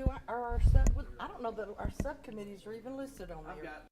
are our sub, I don't know that our subcommittees are even listed on I've there. got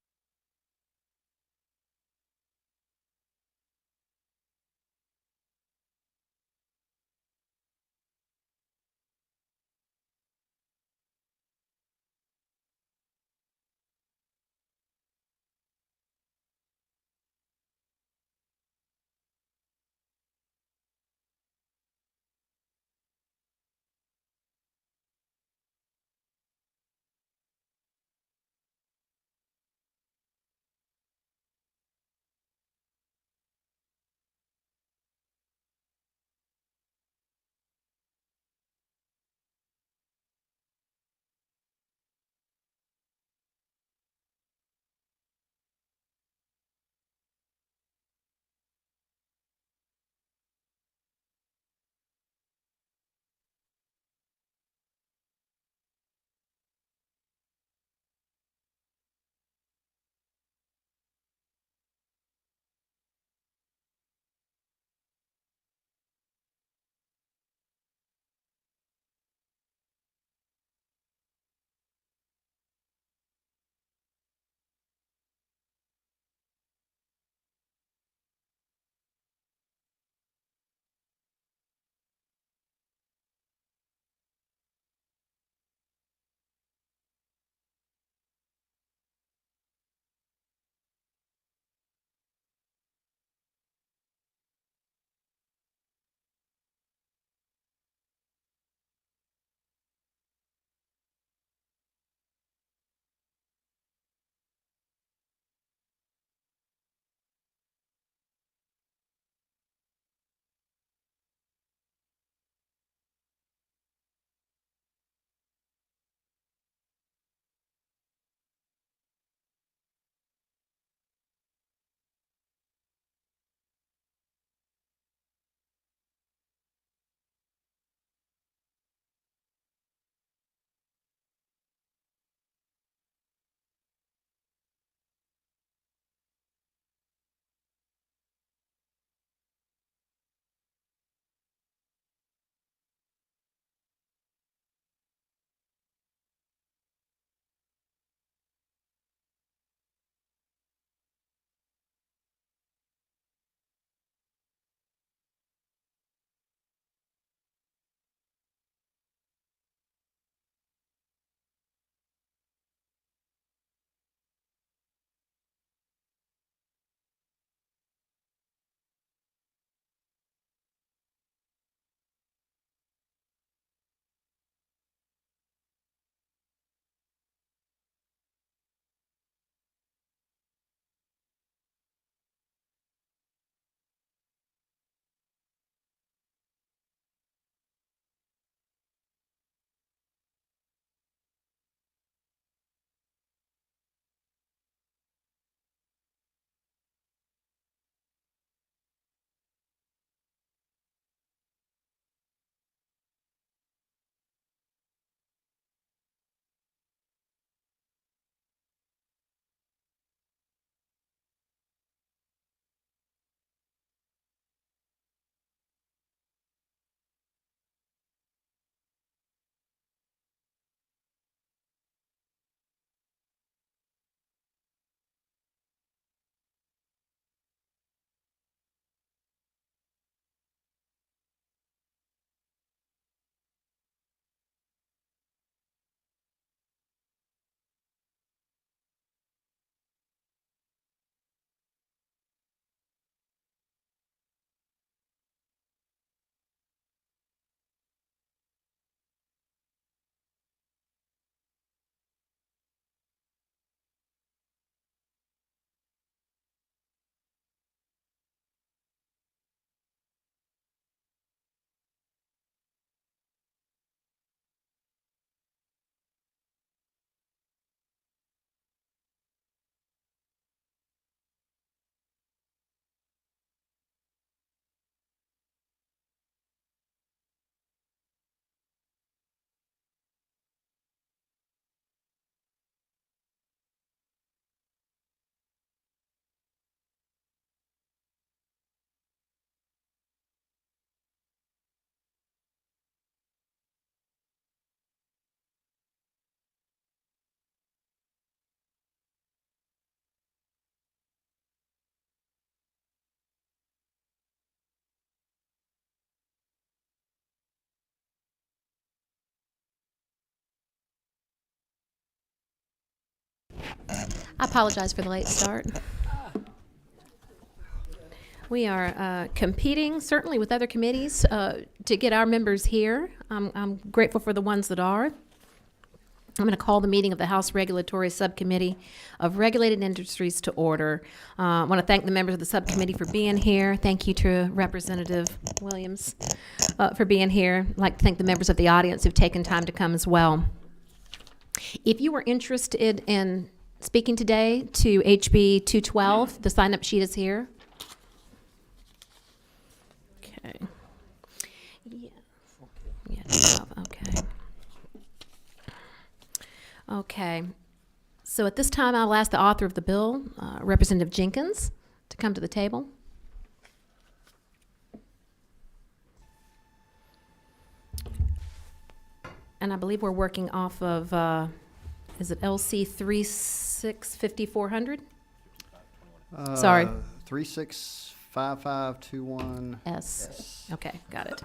I apologize for the late start. We are competing, certainly with other committees, to get our members here. I'm grateful for the ones that are. I'm going to call the meeting of the House Regulatory Subcommittee of Regulated Industries to order. I want to thank the members of the subcommittee for being here. Thank you to Representative Williams for being here. I'd like to thank the members of the audience who've taken time to come as well. If you are interested in speaking today to HB 212, the sign-up sheet is here. Okay. Yeah, 12, okay. Okay. So at this time, I'll ask the author of the bill, Representative Jenkins, to come to the table. And I believe we're working off of, is it LC 365400? Sorry. 365521. S. Okay, got it.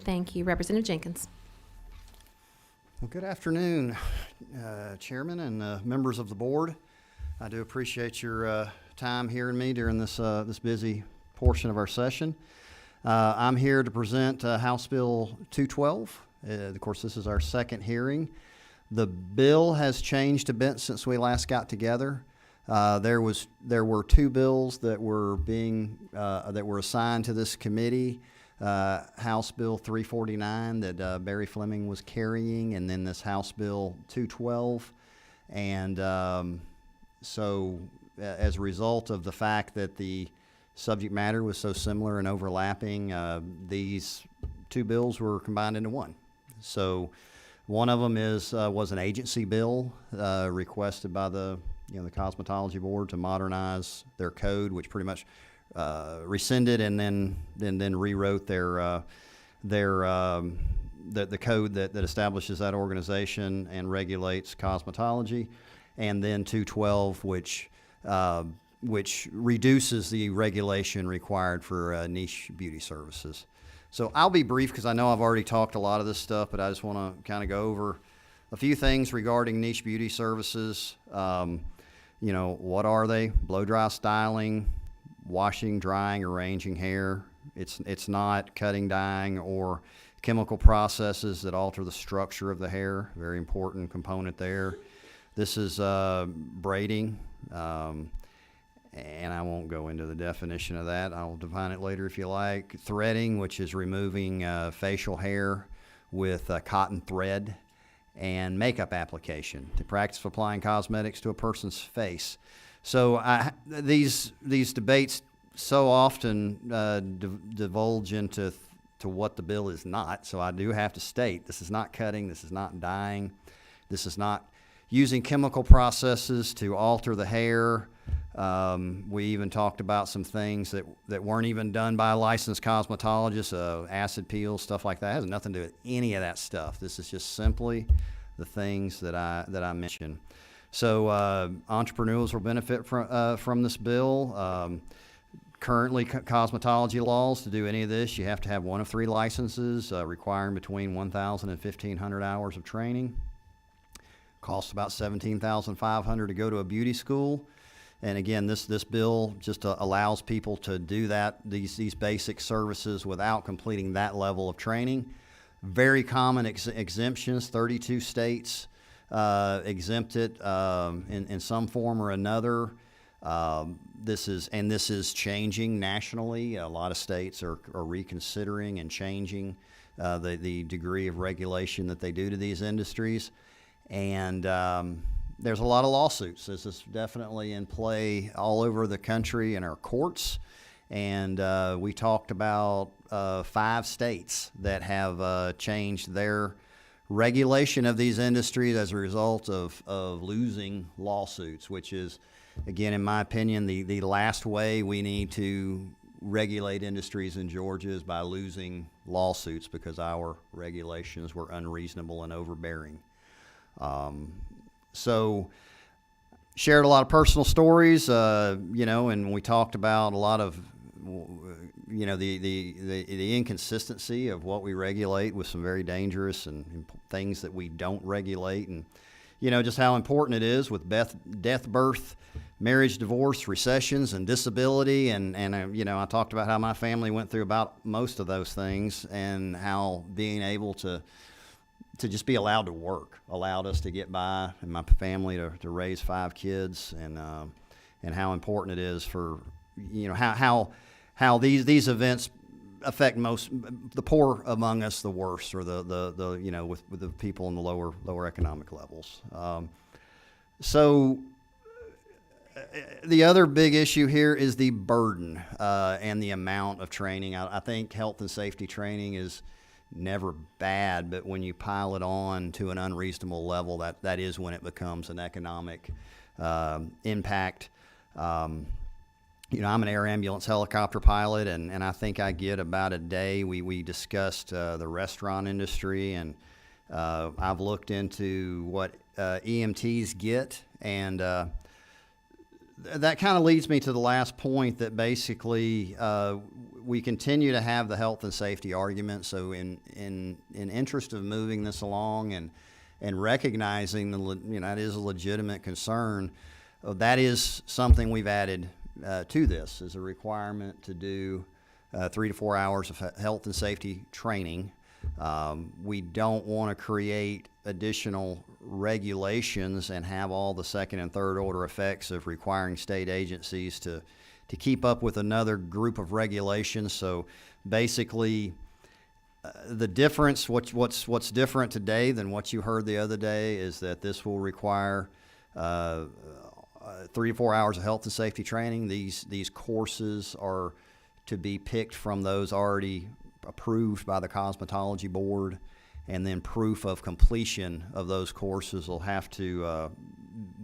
Thank you, Representative Jenkins. Well, good afternoon, Chairman and members of the board. I do appreciate your time hearing me during this this busy portion of our session. I'm here to present House Bill 212. Of course, this is our second hearing. The bill has changed a bit since we last got together. There were two bills that were assigned to this committee. House Bill 349 that Barry Fleming was carrying, and then this House Bill 212. And so as a result of the fact that the subject matter was so similar and overlapping, these two bills were combined into one. So one of them was an agency bill requested by the Cosmetology Board to modernize their code, which pretty much rescinded and then rewrote the code that establishes that organization and regulates cosmetology, and then 212, which reduces the regulation required for niche beauty services. So I'll be brief because I know I've already talked a lot of this stuff, but I just want to kind of go over a few things regarding niche beauty services. What are they? Blow dry styling, washing, drying, arranging hair. It's not cutting, dyeing, or chemical processes that alter the structure of the hair. Very important component there. This is braiding, and I won't go into the definition of that. I'll define it later if you like. Threading, which is removing facial hair with cotton thread. And makeup application, the practice of applying cosmetics to a person's face. So these debates so often divulge into what the bill is not. So I do have to state, this is not cutting, this is not dyeing, this is not using chemical processes to alter the hair. We even talked about some things that weren't even done by a licensed cosmetologist, acid peels, stuff like that. It has nothing to do with any of that stuff. This is just simply the things that I mentioned. So entrepreneurs will benefit from this bill. Currently, cosmetology laws, to do any of this, you have to have one of three licenses, requiring between 1,000 and 1,500 hours of training. Costs about $17,500 to go to a beauty school. And again, this bill just allows people to do these basic services without completing that level of training. Very common exemptions. 32 states exempt it in some form or another. This is changing nationally. A lot of states are reconsidering and changing the degree of regulation that they do to these industries. And there's a lot of lawsuits. This is definitely in play all over the country in our courts. And we talked about 5 states that have changed their regulation of these industries as a result of losing lawsuits, which is, again, in my opinion, the last way we need to regulate industries in Georgia is by losing lawsuits because our regulations were unreasonable and overbearing. So shared a lot of personal stories, and we talked about a lot of, the inconsistency of what we regulate with some very dangerous and things that we don't regulate. And, just how important it is with death, birth, marriage, divorce, recessions, and disability. And I talked about how my family went through about most of those things, and how being able to just be allowed to work allowed us to get by, and my family to raise 5 kids, and how important it is for, how these events affect the poor among us the worst, or with the people in the lower economic levels. So the other big issue here is the burden and the amount of training. I think health and safety training is never bad, but when you pile it on to an unreasonable level, that is when it becomes an economic impact. I'm an air ambulance helicopter pilot, and I think I get about a day. We discussed the restaurant industry, and I've looked into what EMTs get, and that kind of leads me to the last point, that basically we continue to have the health and safety argument. So in interest of moving this along and recognizing that is a legitimate concern, that is something we've added to this, is a requirement to do 3 to 4 hours of health and safety training. We don't want to create additional regulations and have all the second and third order effects of requiring state agencies to keep up with another group of regulations. So basically, the difference, what's different today than what you heard the other day, is that this will require 3 to 4 hours of health and safety training. These courses are to be picked from those already approved by the cosmetology board, and then proof of completion of those courses will have to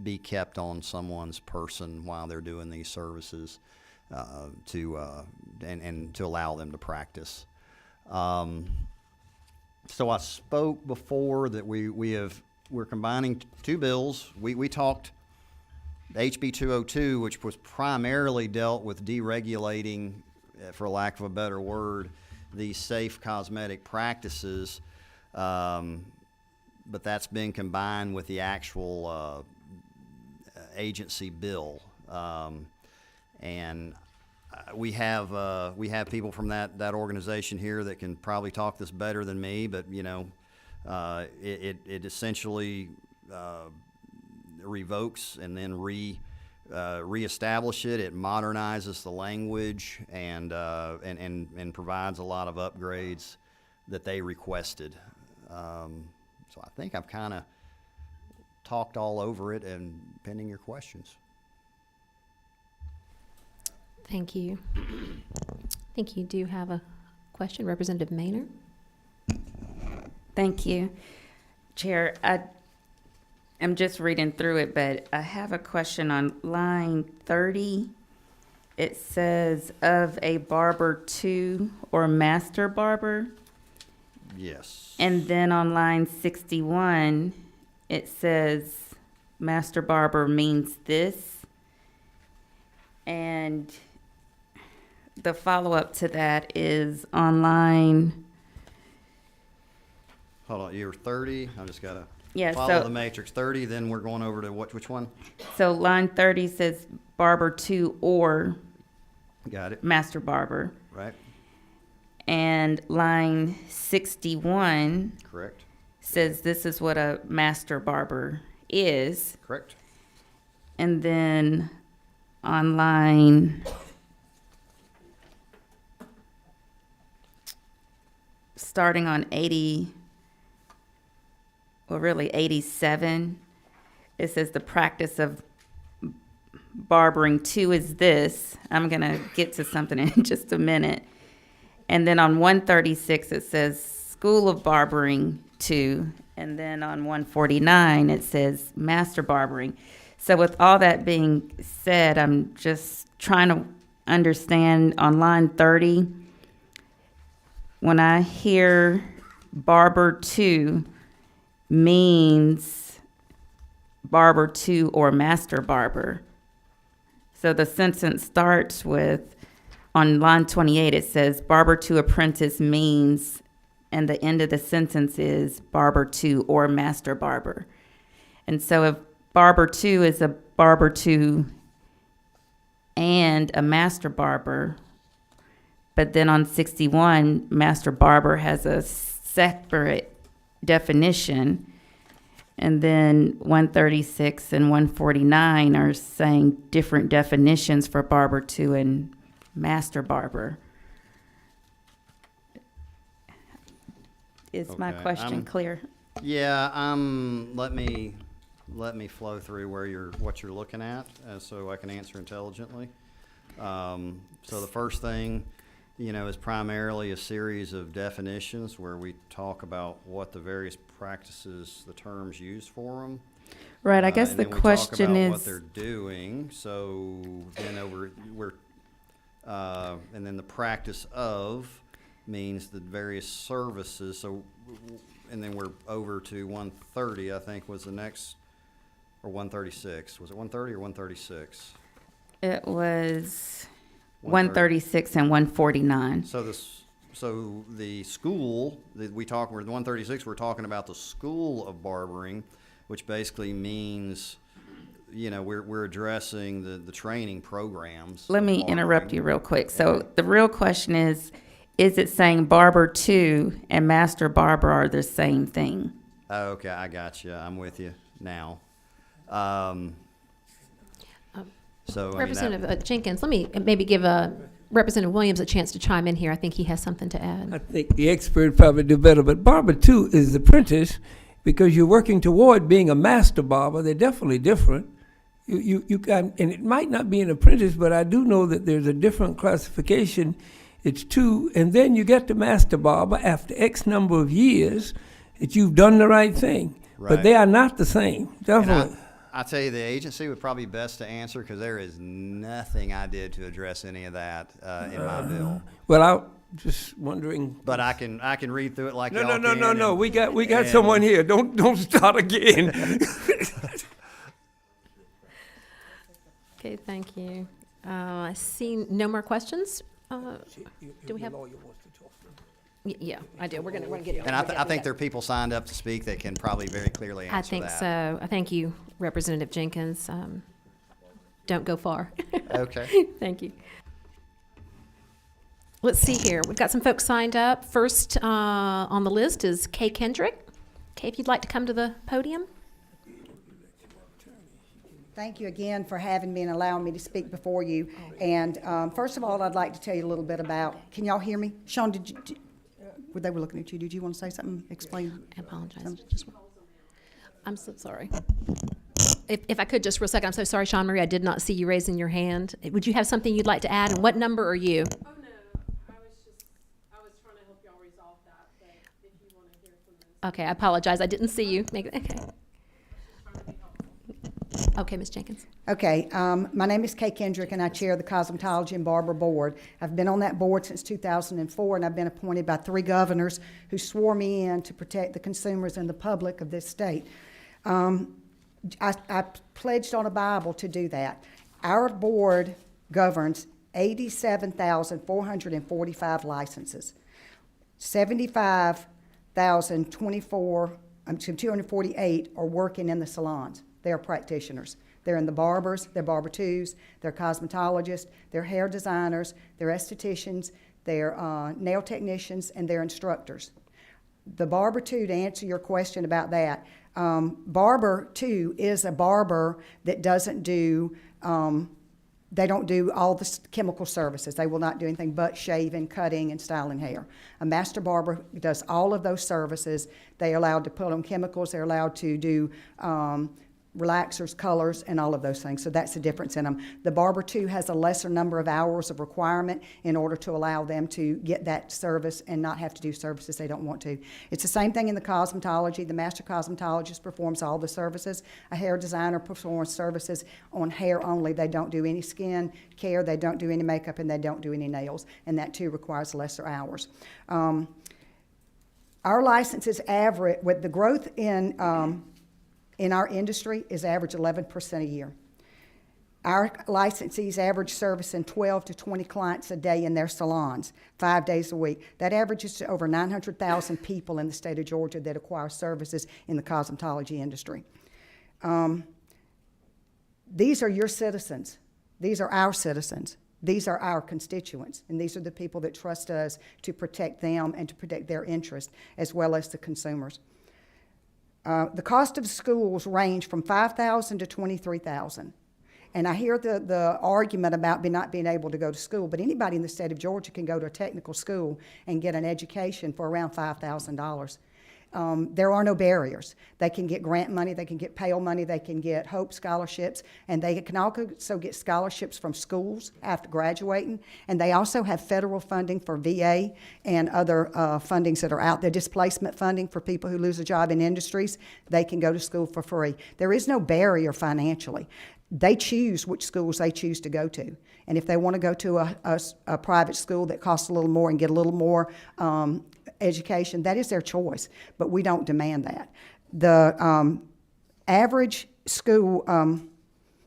be kept on someone's person while they're doing these services to allow them to practice. So I spoke before that we're combining 2 bills. We talked HB 202, which was primarily dealt with deregulating, for lack of a better word, these safe cosmetic practices, but that's been combined with the actual agency bill, and we have people from that organization here that can probably talk this better than me, but it essentially revokes and then reestablish it. It modernizes the language and provides a lot of upgrades that they requested. So I think I've kind of talked all over it, and pending your questions. Thank you. I think you do have a question, Representative Maynard. Thank you, Chair. I'm just reading through it, but I have a question on line 30. It says, of a barber to or master barber. Yes. And then on line 61, it says master barber means this. And the follow-up to that is on line. Hold on, you're 30. I just gotta Yeah, follow so- the matrix. 30. Then we're going over to which one? So line 30 says barber to or Got it. master barber. Right. And line 61 Correct. says this is what a master barber is. Correct. And then on line starting on 80, well, really 87, it says the practice of barbering two is this. I'm going to get to something in just a minute. And then on 136, it says School of Barbering 2. And then on 149, it says Master Barbering. So with all that being said, I'm just trying to understand on line 30, when I hear Barber 2 means Barber 2 or Master Barber. So the sentence starts with, on line 28, it says Barber 2 apprentice means, and the end of the sentence is Barber 2 or Master Barber. And so if barber 2 is a barber 2 and a master barber, but then on 61, master barber has a separate definition, and then 136 and 149 are saying different definitions for barber 2 and master barber. Is my Okay, question clear? Yeah, let me flow through what you're looking at, so I can answer intelligently. So the first thing, is primarily a series of definitions where we talk about what the various practices, the terms used for them. Right, I guess and the then we talk question about is, what they're doing. So then and then the practice of means the various services. So, and then we're over to 130, I think was the next, or 136. Was it 130 or 136? it was 136 and 149. So the school that we're 136, we're talking about the school of barbering, which basically means, we're addressing the training programs. Let of me barbering. interrupt you real quick. So the real question is it saying barber 2 and master barber are the same thing? Oh, okay, I got you. I'm with you now. Representative Jenkins, let me maybe give Representative Williams a chance to chime in here. I think he has something to add. I think the expert probably do better, but barber 2 is the apprentice because you're working toward being a master barber. They're definitely different. You can, and it might not be an apprentice, but I do know that there's a different classification. It's 2, and then you get to master barber after X number of years that you've done the right thing. Right. But they are not the same, definitely. And I tell you, the agency would probably be best to answer because there is nothing I did to address any of that in my bill. Well, I'm just wondering. But I can read through it like No, y'all no, no, can no, no. and- We got and- someone here. Don't start again. Okay, thank you. I see no more questions. Do we have? Yeah, I do. We're gonna get it. And I think there are people signed up to speak that can probably very clearly answer that. I think so. I thank you, Representative Jenkins. Don't go far. Okay. Thank you. Let's see here. We've got some folks signed up. First on the list is Kay Kendrick. Kay, if you'd like to come to the podium. Thank you again for having me and allowing me to speak before you. And first of all, I'd like to tell you a little bit about, can y'all hear me? Sean, they were looking at you. Did you want to say something, explain? I apologize. I'm so sorry. If I could just for a second, I'm so sorry, Sean Marie, I did not see you raising your hand. Would you have something you'd like to add? And what number are you? Oh, no, I was trying to help y'all resolve that, but if you want to hear from them. Okay, I apologize. I didn't see you. Okay. Okay, Ms. Jenkins. Okay, my name is Kay Kendrick, and I chair the Cosmetology and Barber Board. I've been on that board since 2004, and I've been appointed by 3 governors who swore me in to protect the consumers and the public of this state. I pledged on a Bible to do that. Our board governs 87,445 licenses. 248 are working in the salons. They are practitioners. They're in the barbers, they're barber 2s, they're cosmetologists, they're hair designers, they're estheticians, they're nail technicians, and they're instructors. The barber 2, to answer your question about that, barber 2 is a barber that doesn't do, they don't do all the chemical services. They will not do anything but shaving, cutting, and styling hair. A master barber does all of those services. They're allowed to put on chemicals. They're allowed to do relaxers, colors, and all of those things. So that's the difference in them. The barber 2 has a lesser number of hours of requirement in order to allow them to get that service and not have to do services they don't want to. It's the same thing in the cosmetology. The master cosmetologist performs all the services. A hair designer performs services on hair only. They don't do any skin care, they don't do any makeup, and they don't do any nails. And that too requires lesser hours. Our licenses average, with the growth in our industry, is average 11% a year. Our licensees average servicing 12 to 20 clients a day in their salons, 5 days a week. That averages to over 900,000 people in the state of Georgia that acquire services in the cosmetology industry. These are your citizens. These are our citizens. These are our constituents, and these are the people that trust us to protect them and to protect their interests, as well as the consumers. The cost of schools range from $5,000 to $23,000. And I hear the argument about not being able to go to school, but anybody in the state of Georgia can go to a technical school and get an education for around $5,000. There are no barriers. They can get grant money, they can get Pell money, they can get Hope scholarships, and they can also get scholarships from schools after graduating. And they also have federal funding for VA and other fundings that are out there, displacement funding for people who lose a job in industries. They can go to school for free. There is no barrier financially. They choose which schools they choose to go to. And if they want to go to a private school that costs a little more and get a little more education, that is their choice, but we don't demand that. The average school,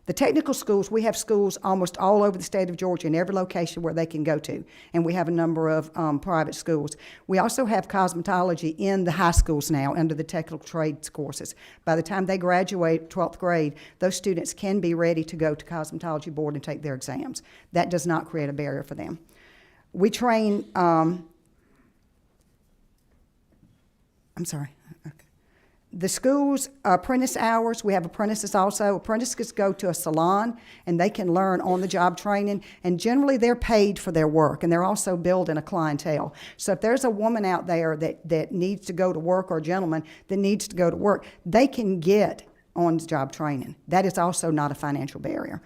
the technical schools, we have schools almost all over the state of Georgia in every location where they can go to, and we have a number of private schools. We also have cosmetology in the high schools now under the technical trades courses. By the time they graduate 12th grade, those students can be ready to go to cosmetology board and take their exams. That does not create a barrier for them. We train, the school's apprentice hours, we have apprentices also. Apprentices go to a salon and they can learn on-the-job training, and generally they're paid for their work, and they're also building a clientele. So if there's a woman out there that needs to go to work, or a gentleman that needs to go to work, they can get on-the-job training. That is also not a financial barrier.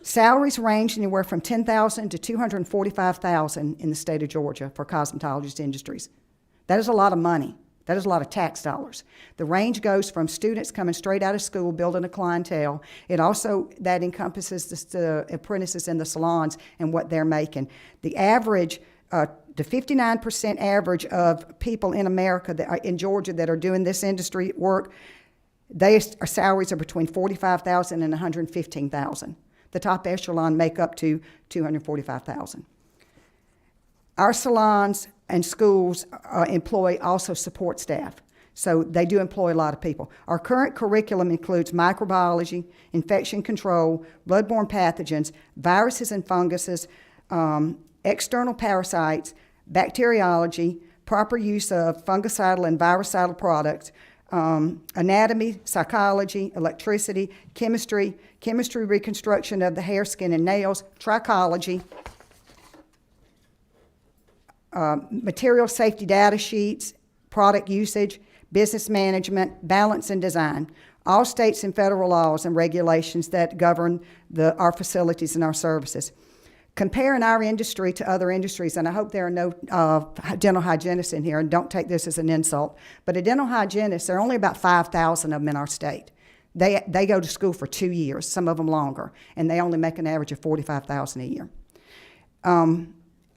Salaries range anywhere from $10,000 to $245,000 in the state of Georgia for cosmetologist industries. That is a lot of money. That is a lot of tax dollars. The range goes from students coming straight out of school, building a clientele. It also, that encompasses the apprentices in the salons and what they're making. The average, the 59% average of people in America, that are in Georgia, that are doing this industry work, their salaries are between $45,000 and $115,000. The top echelon make up to $245,000. Our salons and schools employ also support staff. So they do employ a lot of people. Our current curriculum includes microbiology, infection control, bloodborne pathogens, viruses and funguses, external parasites, bacteriology, proper use of fungicidal and virucidal products, anatomy, psychology, electricity, chemistry reconstruction of the hair, skin, and nails, trichology, material safety data sheets, product usage, business management, balance and design, all states and federal laws and regulations that govern our facilities and our services. Comparing our industry to other industries, and I hope there are no dental hygienists in here, and don't take this as an insult, but a dental hygienist, there are only about 5,000 of them in our state. They go to school for 2 years, some of them longer, and they only make an average of $45,000 a year.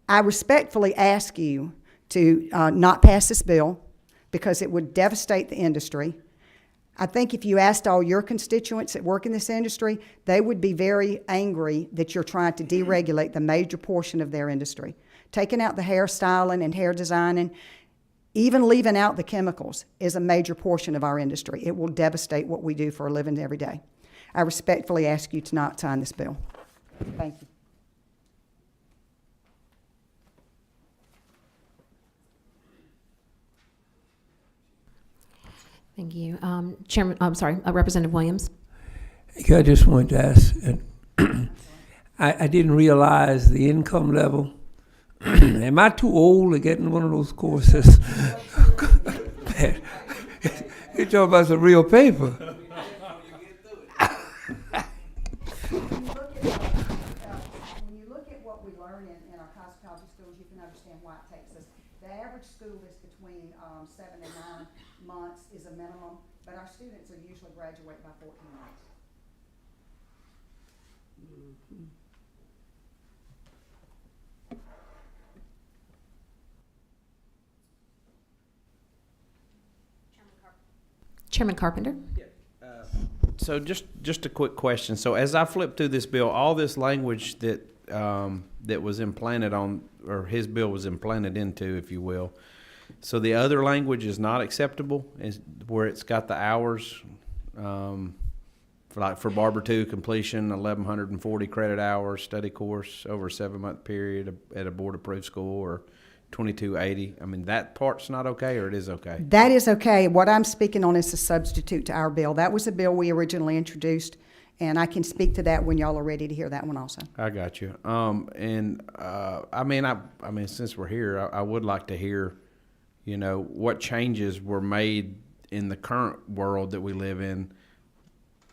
I respectfully ask you to not pass this bill because it would devastate the industry. I think if you asked all your constituents that work in this industry, they would be very angry that you're trying to deregulate the major portion of their industry. Taking out the hairstyling and hair designing, even leaving out the chemicals, is a major portion of our industry. It will devastate what we do for a living every day. I respectfully ask you to not sign this bill. Thank you. Thank you. Chairman, I'm sorry, Representative Williams. I just wanted to ask, I didn't realize the income level. Am I too old to get in one of those courses? You're talking about some real paper. When you look at what we learn in our cosmetology schools, you can understand why it takes us. The average school is between 7 and 9 months is a minimum, but our students are usually graduate by 14 months. Chairman Carpenter. So just a quick question. So as I flip through this bill, all this language that was implanted on, or his bill was implanted into, if you will, So the other language is not acceptable, is where it's got the hours, for barber 2 completion, 1,140 credit hours, study course over a 7-month period at a board approved school, or 2280. I mean, that part's not okay, or it is okay? That is okay. What I'm speaking on is a substitute to our bill. That was a bill we originally introduced, and I can speak to that when y'all are ready to hear that one also. I got you. I mean, since we're here, I would like to hear, you know, what changes were made in the current world that we live in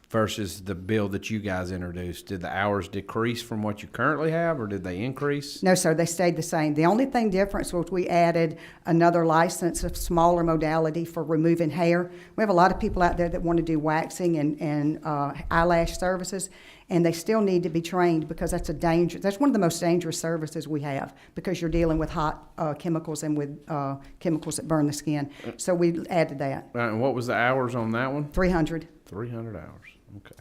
versus the bill that you guys introduced. Did the hours decrease from what you currently have, or did they increase? No, sir, they stayed the same. The only thing difference was we added another license, a smaller modality for removing hair. We have a lot of people out there that want to do waxing and eyelash services, and they still need to be trained because that's one of the most dangerous services we have, because you're dealing with hot chemicals and with chemicals that burn the skin. So we added that. And what was the hours on that one? 300. 300 hours. Okay.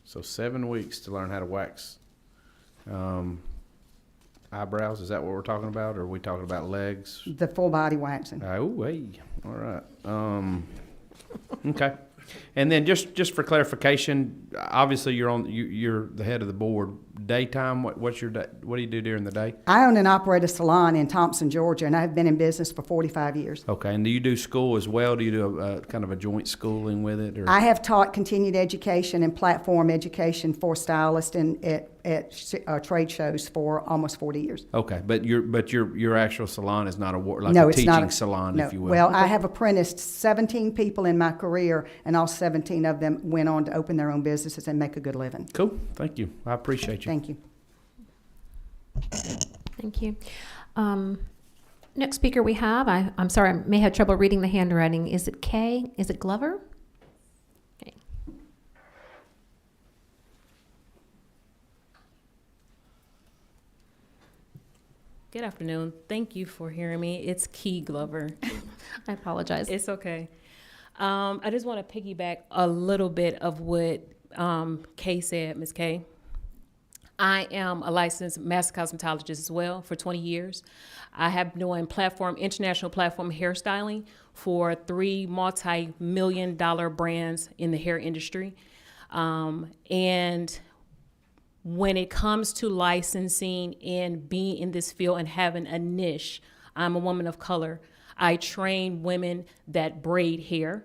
So 7 weeks to learn how to wax eyebrows. Is that what we're talking about, or are we talking about legs? The full body waxing. Oh, hey. All right. Okay. And then just for clarification, obviously you're the head of the board. Daytime, what's your day? What do you do during the day? I own and operate a salon in Thompson, Georgia, and I've been in business for 45 years. Okay. And do you do school as well? Do you do a kind of a joint schooling with it? Or? I have taught continued education and platform education for stylists at trade shows for almost 40 years. Okay, but your actual salon is not a No, it's teaching not salon, no. if you will. Well, I have apprenticed 17 people in my career, and all 17 of them went on to open their own businesses and make a good living. Cool. Thank you. I appreciate you. Thank you. Thank you. Next speaker we have, I'm sorry, I may have trouble reading the handwriting. Is it Kay? Is it Glover? Okay. Good afternoon. Thank you for hearing me. It's Key Glover. I apologize. It's okay. I just want to piggyback a little bit of what Kay said, Ms. Kay. I am a licensed master cosmetologist as well for 20 years. I have been doing international platform hairstyling for 3 multi-million-dollar brands in the hair industry. And when it comes to licensing and being in this field and having a niche, I'm a woman of color. I train women that braid hair,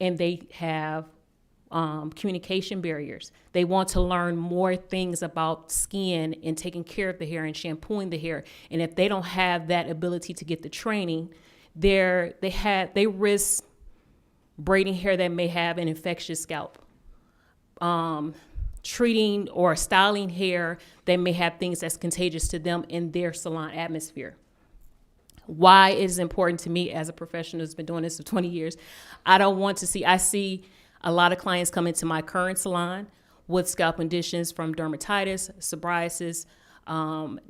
and they have communication barriers. They want to learn more things about skin and taking care of the hair and shampooing the hair. And if they don't have that ability to get the training, they risk braiding hair that may have an infectious scalp. Treating or styling hair that may have things that's contagious to them in their salon atmosphere. Why it is important to me as a professional who's been doing this for 20 years, I see a lot of clients come into my current salon with scalp conditions from dermatitis, psoriasis,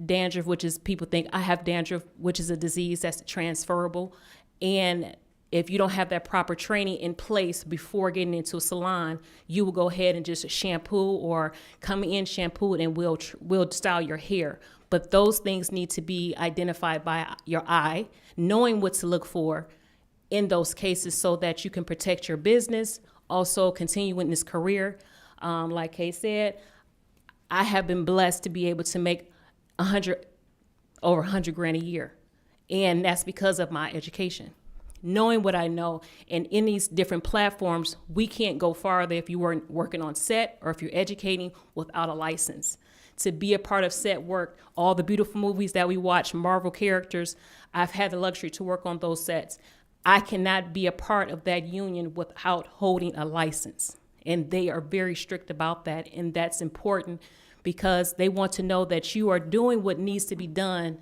dandruff, which is people think I have dandruff, which is a disease that's transferable. And if you don't have that proper training in place before getting into a salon, you will go ahead and just shampoo or come in shampooed and we'll style your hair. But those things need to be identified by your eye, knowing what to look for in those cases so that you can protect your business, also continue in this career. Like Kay said, I have been blessed to be able to make over $100 grand a year. And that's because of my education. Knowing what I know, and in these different platforms, we can't go farther if you weren't working on set or if you're educating without a license. To be a part of set work, all the beautiful movies that we watch, Marvel characters, I've had the luxury to work on those sets. I cannot be a part of that union without holding a license. And they are very strict about that, and that's important because they want to know that you are doing what needs to be done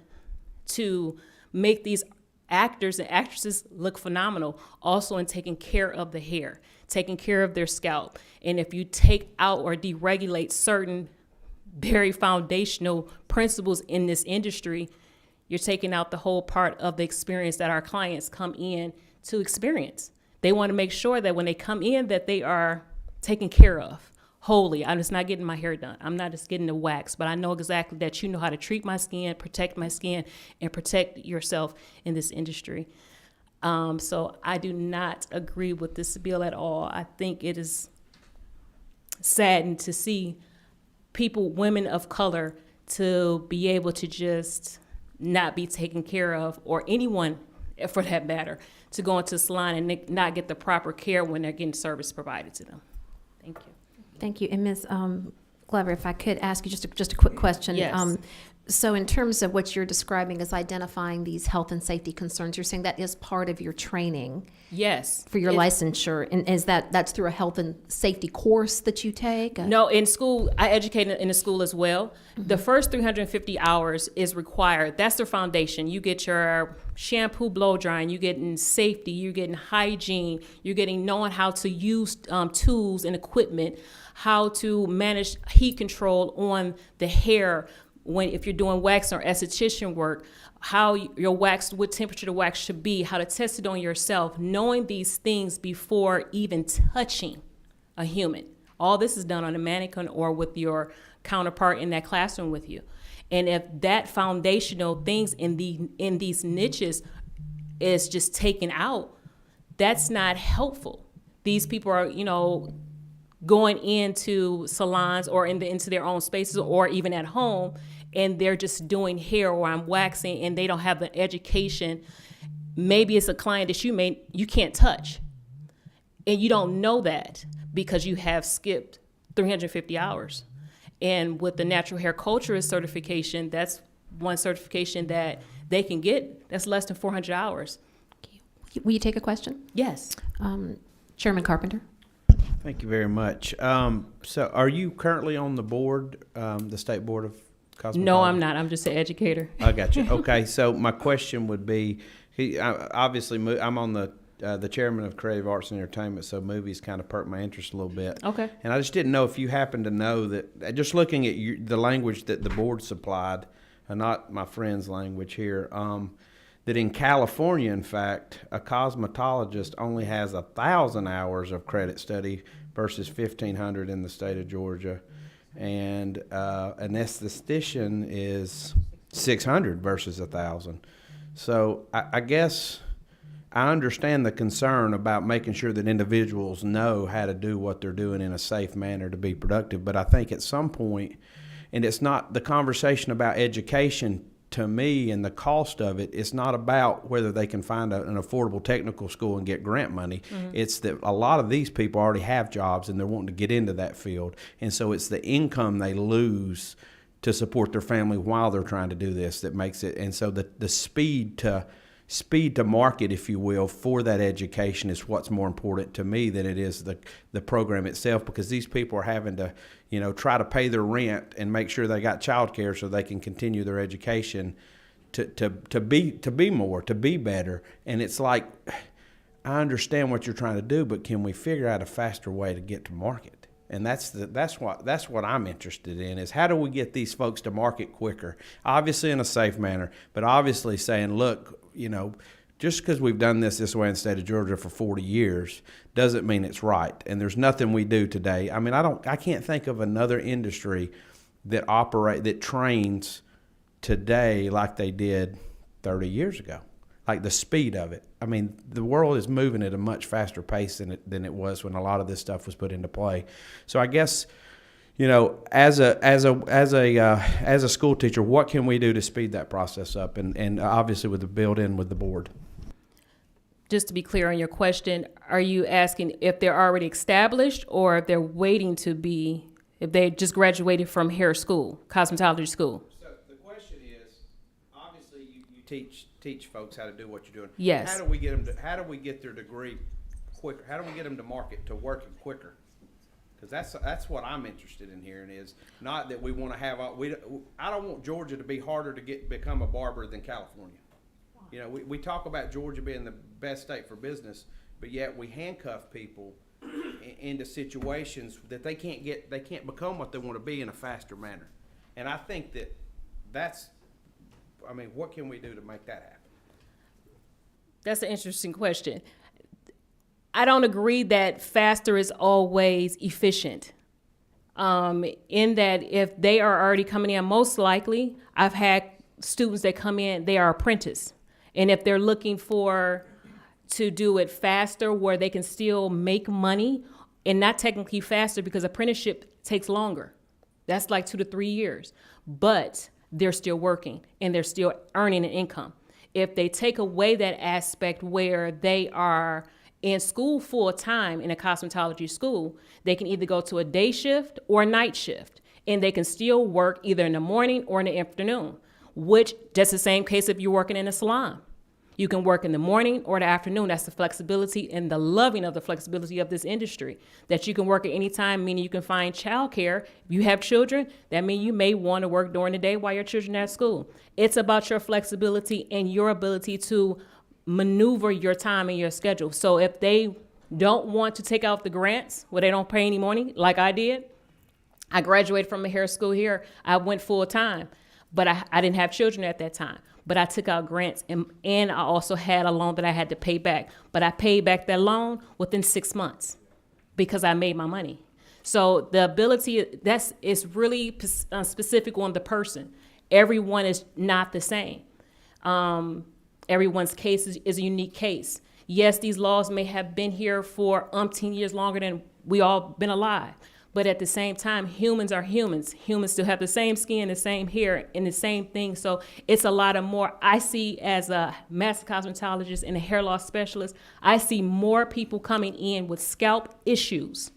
to make these actors and actresses look phenomenal, also in taking care of the hair, taking care of their scalp. And if you take out or deregulate certain very foundational principles in this industry, you're taking out the whole part of the experience that our clients come in to experience. They want to make sure that when they come in that they are taken care of wholly. I'm just not getting my hair done. I'm not just getting the wax, but I know exactly that you know how to treat my skin, protect my skin, and protect yourself in this industry. So I do not agree with this bill at all. I think it is saddened to see people, women of color, to be able to just not be taken care of, or anyone for that matter, to go into a salon and not get the proper care when they're getting service provided to them. Thank you. Thank you. And Ms. Glover, if I could ask you just a quick question. Yes. So in terms of what you're describing as identifying these health and safety concerns, you're saying that is part of your training Yes. for your It's- licensure, and is that's through a health and safety course that you take? No, in school, I educate in the school as well. The first 350 hours is required. That's the foundation. You get your shampoo, blow drying, you getting safety, you're getting hygiene, you're getting knowing how to use tools and equipment, how to manage heat control on the hair if you're doing wax or esthetician work, how your wax, what temperature the wax should be, how to test it on yourself, knowing these things before even touching a human. All this is done on a mannequin or with your counterpart in that classroom with you. And if that foundational things in these niches is just taken out, that's not helpful. These people are, going into salons or into their own spaces or even at home, and they're just doing hair or I'm waxing, and they don't have the education. Maybe it's a client that you can't touch, and you don't know that because you have skipped 350 hours. And with the natural hair culturist certification, that's one certification that they can get. That's less than 400 hours. Will you take a question? Yes. Chairman Carpenter? Thank you very much. So are you currently on the board, the State Board of Cosmetology? No, I'm not. I'm just an educator. I got you. Okay, so my question would be, obviously, I'm on the chairman of Creative Arts and Entertainment, so movies kind of perked my interest a little bit. Okay. And I just didn't know if you happen to know that, just looking at the language that the board supplied, and not my friend's language here, that in California, in fact, a cosmetologist only has 1,000 hours of credit study versus 1,500 in the state of Georgia. And an esthetician is 600 versus 1,000. So I guess I understand the concern about making sure that individuals know how to do what they're doing in a safe manner to be productive. But I think at some point, and it's not the conversation about education to me and the cost of it, it's not about whether they can find an affordable technical school and get grant money. Mm-hmm. It's that a lot of these people already have jobs and they're wanting to get into that field. And so it's the income they lose to support their family while they're trying to do this that makes it. And so the speed to market, if you will, for that education is what's more important to me than it is the program itself, because these people are having to, try to pay their rent and make sure they got childcare so they can continue their education to be better. And it's like, I understand what you're trying to do, but can we figure out a faster way to get to market? And that's what I'm interested in, is how do we get these folks to market quicker, obviously in a safe manner, but obviously saying, look, just because we've done this way in the state of Georgia for 40 years doesn't mean it's right. And there's nothing we do today. I mean, I can't think of another industry that trains today like they did 30 years ago, like the speed of it. I mean, the world is moving at a much faster pace than it was when a lot of this stuff was put into play. So I guess, as a school teacher, what can we do to speed that process up? And obviously with the build-in with the board. Just to be clear on your question, are you asking if they're already established or if they're waiting to be, if they just graduated from hair school, cosmetology school? So the question is, obviously you teach folks how to do what you're doing. Yes. How do we get their degree quicker? How do we get them to market, to working quicker? Because that's what I'm interested in hearing, is not that we want to have I don't want Georgia to be harder to become a barber than California. We talk about Georgia being the best state for business, but yet we handcuff people into situations that they can't become what they want to be in a faster manner. And I think what can we do to make that happen? That's an interesting question. I don't agree that faster is always efficient. in that if they are already coming in, most likely, I've had students that come in, they are apprentice. And if they're looking to do it faster where they can still make money, and not technically faster because apprenticeship takes longer. That's like 2 to 3 years. But they're still working and they're still earning an income. If they take away that aspect where they are in school full time in a cosmetology school, they can either go to a day shift or a night shift, and they can still work either in the morning or in the afternoon, which just the same case if you're working in a salon. You can work in the morning or the afternoon. That's the flexibility and the loving of the flexibility of this industry, that you can work at any time, meaning you can find childcare. If you have children, that means you may want to work during the day while your children are at school. It's about your flexibility and your ability to maneuver your time and your schedule. So if they don't want to take out the grants where they don't pay any money, like I did, I graduated from a hair school here. I went full time, but I didn't have children at that time. But I took out grants, and I also had a loan that I had to pay back. But I paid back that loan within 6 months because I made my money. So the ability, is really specific on the person. Everyone is not the same. Everyone's case is a unique case. Yes, these laws may have been here for umpteen years longer than we all been alive. But at the same time, humans are humans. Humans still have the same skin, the same hair, and the same thing. So it's a lot of more. I see as a master cosmetologist and a hair loss specialist, I see more people coming in with scalp issues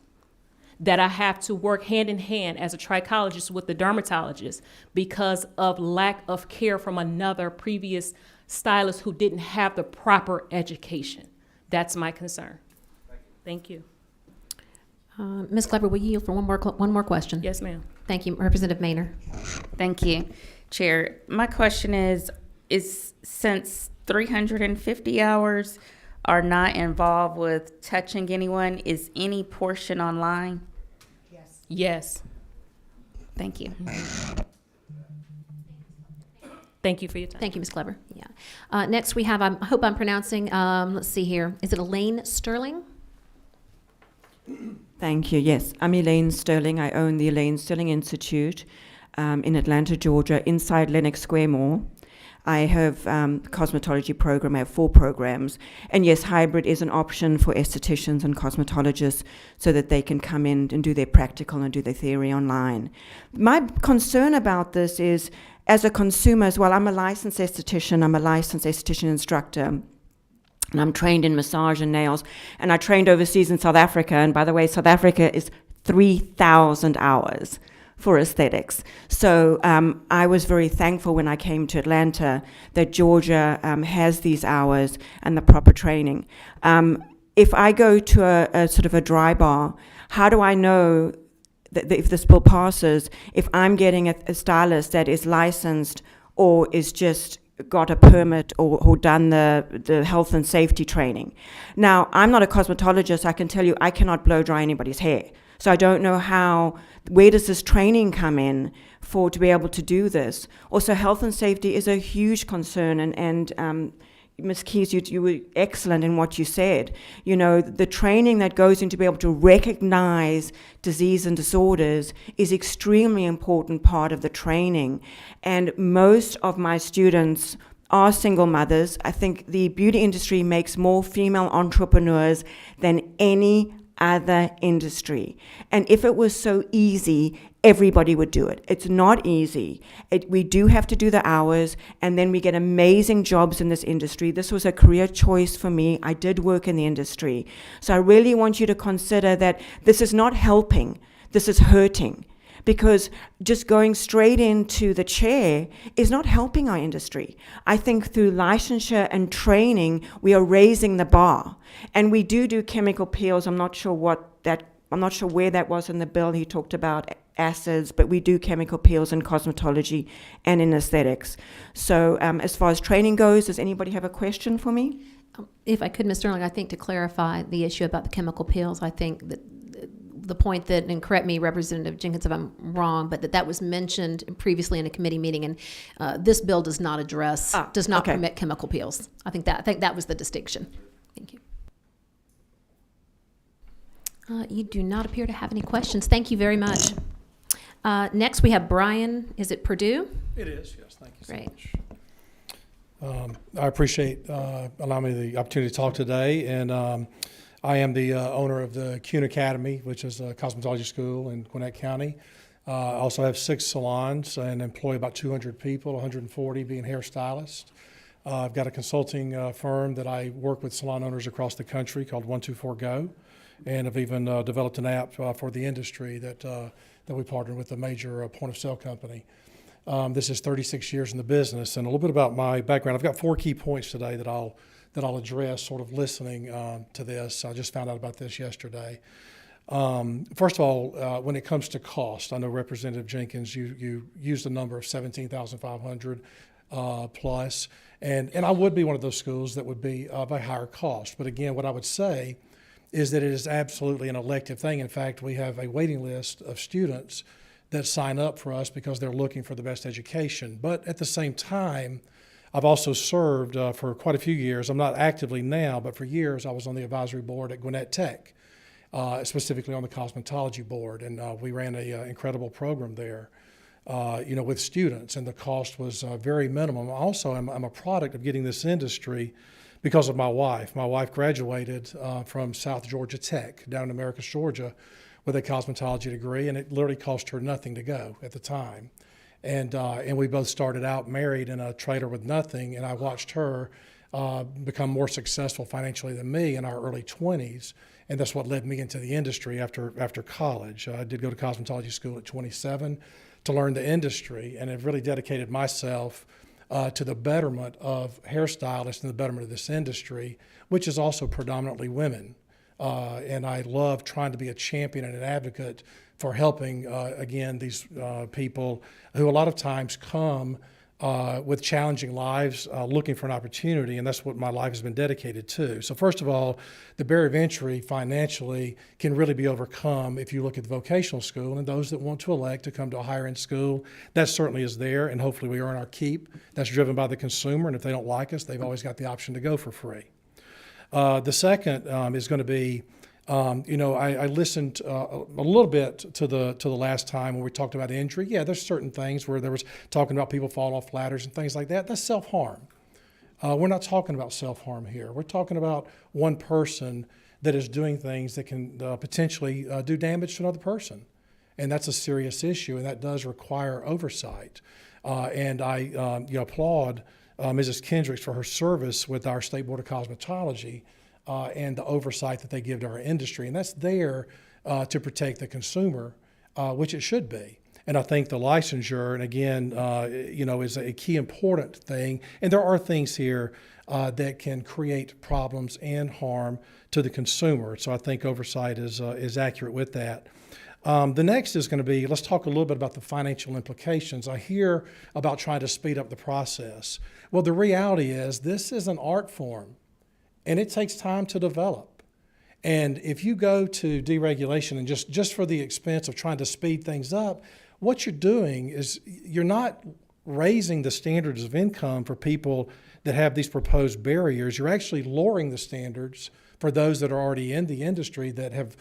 that I have to work hand in hand as a trichologist with the dermatologist because of lack of care from another previous stylist who didn't have the proper education. That's my concern. Thank you. Ms. Kleber, will you yield for one more question? Yes, ma'am. Thank you, Representative Maynard. Thank you, Chair. My question is since 350 hours are not involved with touching anyone, is any portion online? Yes. Yes. Thank you. Thank you for your time. Thank you, Ms. Kleber. Yeah. Next we have, I hope I'm pronouncing, let's see here. Is it Elaine Sterling? Thank you. Yes, I'm Elaine Sterling. I own the Elaine Sterling Institute in Atlanta, Georgia, inside Lenox Square Mall. I have a cosmetology program. I have 4 programs. And yes, hybrid is an option for estheticians and cosmetologists so that they can come in and do their practical and do their theory online. My concern about this is, as a consumer as well, I'm a licensed esthetician. I'm a licensed esthetician instructor. And I'm trained in massage and nails. And I trained overseas in South Africa. And by the way, South Africa is 3,000 hours for aesthetics. So I was very thankful when I came to Atlanta that Georgia has these hours and the proper training. If I go to a sort of a dry bar, how do I know that if this bill passes, if I'm getting a stylist that is licensed or is just got a permit or done the health and safety training? Now, I'm not a cosmetologist. I can tell you I cannot blow dry anybody's hair. So I don't know where does this training come in to be able to do this? Also, health and safety is a huge concern, and Ms. Keys, you were excellent in what you said. You know, the training that goes into be able to recognize disease and disorders is extremely important part of the training. And most of my students are single mothers. I think the beauty industry makes more female entrepreneurs than any other industry. And if it was so easy, everybody would do it. It's not easy. We do have to do the hours, and then we get amazing jobs in this industry. This was a career choice for me. I did work in the industry. So I really want you to consider that this is not helping, this is hurting. Because just going straight into the chair is not helping our industry. I think through licensure and training, we are raising the bar. And we do chemical peels. I'm not sure where that was in the bill. He talked about acids, but we do chemical peels in cosmetology and in aesthetics. So as far as training goes, does anybody have a question for me? If I could, Ms. Sterling, I think to clarify the issue about the chemical peels, I think that the point that, and correct me, Representative Jenkins, if I'm wrong, but that was mentioned previously in a committee meeting, and this bill does not permit chemical peels. I think that was the distinction. Thank you. You do not appear to have any questions. Thank you very much. Next, we have Brian, is it Purdue? It is, yes, thank you so Great. much. I appreciate allowing me the opportunity to talk today, and I am the owner of the Kuhn Academy, which is a cosmetology school in Gwinnett County. I also have 6 salons and employ about 200 people, 140 being hairstylists. I've got a consulting firm that I work with salon owners across the country called 124Go, and I've even developed an app for the industry that we partnered with a major point-of-sale company. This is 36 years in the business, and a little bit about my background. I've got 4 key points today that I'll address, sort of listening to this. I just found out about this yesterday. First of all, when it comes to cost, I know Representative Jenkins, you used a number of 17,500 plus, and I would be one of those schools that would be of a higher cost. But again, what I would say is that it is absolutely an elective thing. In fact, we have a waiting list of students that sign up for us because they're looking for the best education. But at the same time, I've also served for quite a few years. I'm not actively now, but for years I was on the advisory board at Gwinnett Tech, specifically on the cosmetology board, and we ran an incredible program there, with students, and the cost was very minimum. Also, I'm a product of getting this industry because of my wife. My wife graduated from South Georgia Tech down in Americus, Georgia, with a cosmetology degree, and it literally cost her nothing to go at the time. And we both started out married in a trailer with nothing, and I watched her become more successful financially than me in our early 20s, and that's what led me into the industry after college. I did go to cosmetology school at 27 to learn the industry, and have really dedicated myself to the betterment of hairstylists and the betterment of this industry, which is also predominantly women. And I love trying to be a champion and an advocate for helping, again, these people who a lot of times come with challenging lives, looking for an opportunity, and that's what my life has been dedicated to. So first of all, the barrier of entry financially can really be overcome if you look at the vocational school, and those that want to elect to come to a higher end school, that certainly is there, and hopefully we earn our keep. That's driven by the consumer, and if they don't like us, they've always got the option to go for free. The second is going to be, I listened a little bit to the last time when we talked about injury. Yeah, there's certain things where there was talking about people falling off ladders and things like that. That's self-harm. We're not talking about self-harm here. We're talking about one person that is doing things that can potentially do damage to another person. And that's a serious issue, and that does require oversight. And I applaud Mrs. Kendricks for her service with our State Board of Cosmetology and the oversight that they give to our industry. And that's there to protect the consumer, which it should be. And I think the licensure, and again, is a key important thing. And there are things here that can create problems and harm to the consumer. So I think oversight is accurate with that. The next is going to be, let's talk a little bit about the financial implications. I hear about trying to speed up the process. Well, the reality is this is an art form, and it takes time to develop. And if you go to deregulation and just for the expense of trying to speed things up, what you're doing is you're not raising the standards of income for people that have these proposed barriers. You're actually lowering the standards for those that are already in the industry that have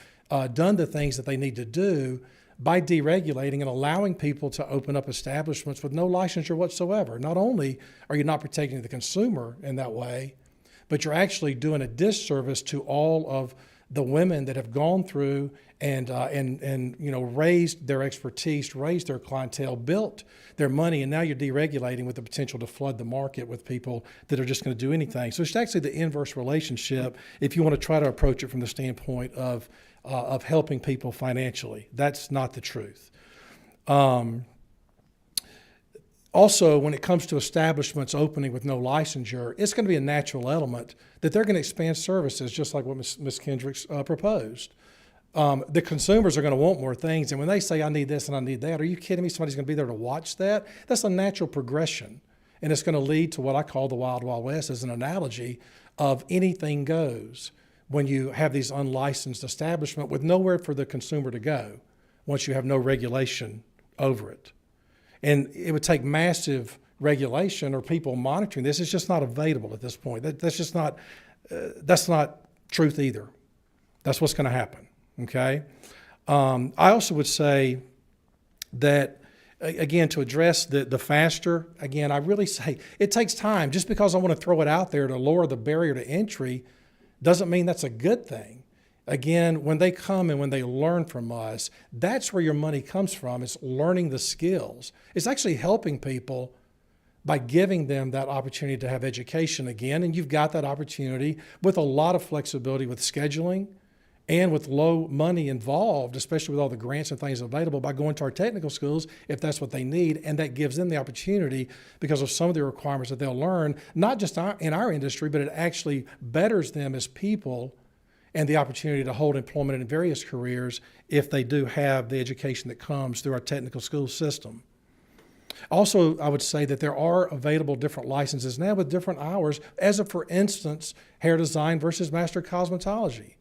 done the things that they need to do by deregulating and allowing people to open up establishments with no licensure whatsoever. Not only are you not protecting the consumer in that way, but you're actually doing a disservice to all of the women that have gone through and raised their expertise, raised their clientele, built their money, and now you're deregulating with the potential to flood the market with people that are just going to do anything. So it's actually the inverse relationship if you want to try to approach it from the standpoint of helping people financially. That's not the truth. Also, when it comes to establishments opening with no licensure, it's going to be a natural element that they're going to expand services, just like what Ms. Kendricks proposed. The consumers are going to want more things, and when they say, I need this and I need that, are you kidding me? Somebody's going to be there to watch that? That's a natural progression, and it's going to lead to what I call the Wild Wild West as an analogy of anything goes when you have these unlicensed establishments with nowhere for the consumer to go once you have no regulation over it. And it would take massive regulation or people monitoring this. It's just not available at this point. That's not truth either. That's what's going to happen, okay? I also would say that, again, to address the faster, again, I really say it takes time. Just because I want to throw it out there to lower the barrier to entry doesn't mean that's a good thing. Again, when they come and when they learn from us, that's where your money comes from. It's learning the skills. It's actually helping people by giving them that opportunity to have education again. And you've got that opportunity with a lot of flexibility with scheduling and with low money involved, especially with all the grants and things available, by going to our technical schools if that's what they need. And that gives them the opportunity, because of some of the requirements that they'll learn, not just in our industry, but it actually betters them as people and the opportunity to hold employment in various careers if they do have the education that comes through our technical school system. Also, I would say that there are available different licenses now with different hours, as of, for instance, hair design versus master cosmetology.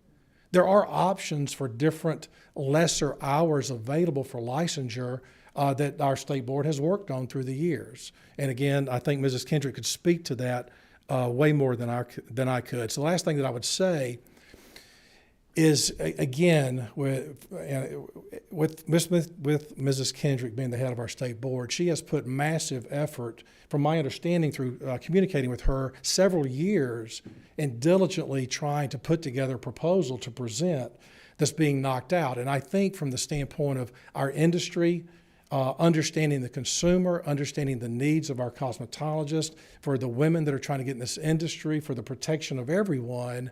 There are options for different lesser hours available for licensure that our state board has worked on through the years. And again, I think Mrs. Kendrick could speak to that way more than I could. So the last thing that I would say is, again, with Mrs. Kendrick being the head of our state board, she has put massive effort, from my understanding through communicating with her, several years in diligently trying to put together a proposal to present that's being knocked out. And I think from the standpoint of our industry, understanding the consumer, understanding the needs of our cosmetologists, for the women that are trying to get in this industry, for the protection of everyone,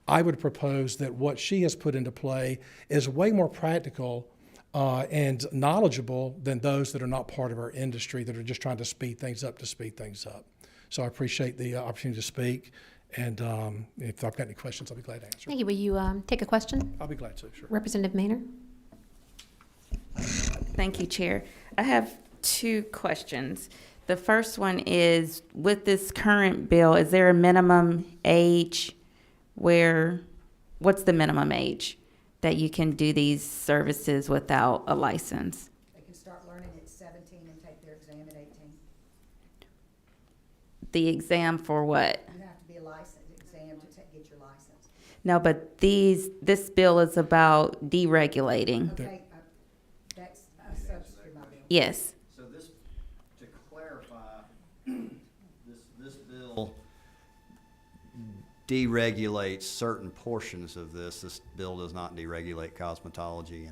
I would propose that what she has put into play is way more practical and knowledgeable than those that are not part of our industry, that are just trying to speed things up. So I appreciate the opportunity to speak, and if I've got any questions, I'll be glad to answer. Thank you. Will you take a question? I'll be glad to, sure. Representative Maynard? Thank you, Chair. I have two questions. The first one is, with this current bill, is there a minimum age what's the minimum age that you can do these services without a license? They can start learning at 17 and take their exam at 18. The exam for what? You have to be a licensed exam to get your license. No, but this bill is about deregulating. Okay, that's a substitute for my bill. Yes. So this, to clarify, this bill deregulates certain portions of this. This bill does not deregulate cosmetology,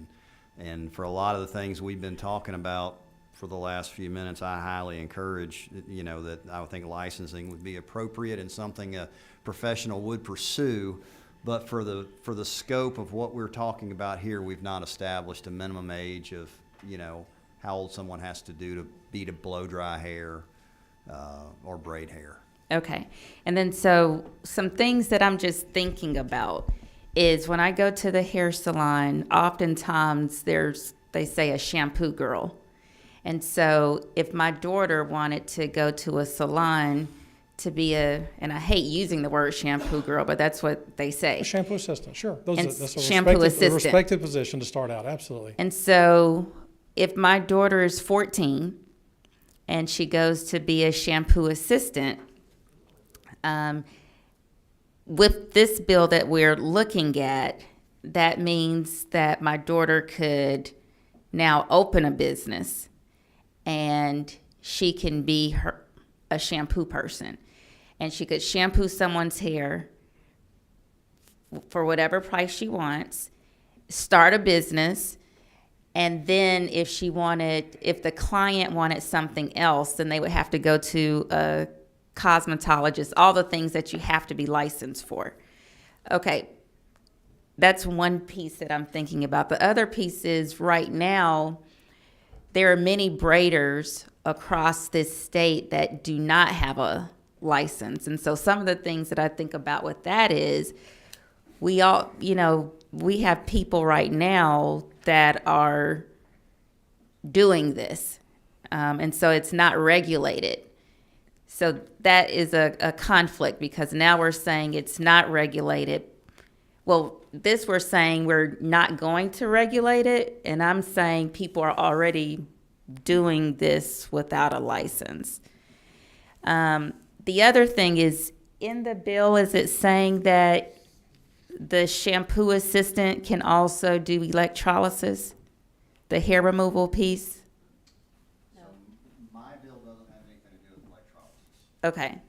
and for a lot of the things we've been talking about for the last few minutes, I highly encourage, that I would think licensing would be appropriate and something a professional would pursue. But for the scope of what we're talking about here, we've not established a minimum age of, how old someone has to be to blow dry hair or braid hair. Okay. And then so some things that I'm just thinking about is, when I go to the hair salon, oftentimes they say a shampoo girl. And so if my daughter wanted to go to a salon to be and I hate using the word shampoo girl, but that's what they say. A shampoo assistant, sure. That's a shampoo assistant. respected position to start out, absolutely. And so if my daughter is 14 and she goes to be a shampoo assistant, with this bill that we're looking at, that means that my daughter could now open a business and she can be a shampoo person. And she could shampoo someone's hair for whatever price she wants, start a business, and then if the client wanted something else, then they would have to go to a cosmetologist, all the things that you have to be licensed for. Okay, that's one piece that I'm thinking about. The other piece is, right now, there are many braiders across this state that do not have a license. And so some of the things that I think about with that is, we have people right now that are doing this. And so it's not regulated. So that is a conflict, because now we're saying it's not regulated. Well, we're saying we're not going to regulate it, and I'm saying people are already doing this without a license. The other thing is, in the bill, is it saying that the shampoo assistant can also do electrolysis, the hair removal piece? Okay.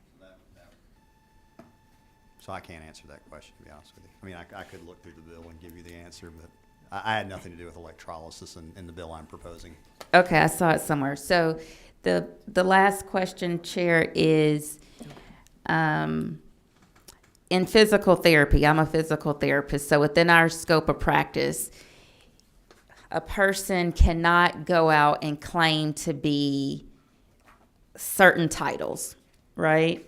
So I can't answer that question, to be honest with you. I mean, I could look through the bill and give you the answer, but I had nothing to do with electrolysis in the bill I'm proposing. Okay, I saw it somewhere. So the last question, Chair, is in physical therapy. I'm a physical therapist, so within our scope of practice, a person cannot go out and claim to be certain titles, right?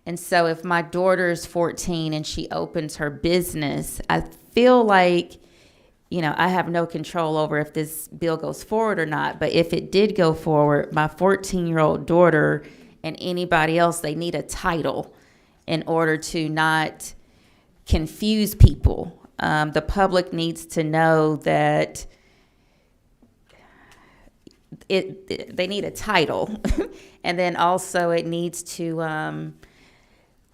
And so if my daughter is 14 and she opens her business, I feel like, you know, I have no control over if this bill goes forward or not. But if it did go forward, my 14-year-old daughter and anybody else, they need a title in order to not confuse people. The public needs to know that they need a title. And then also it needs to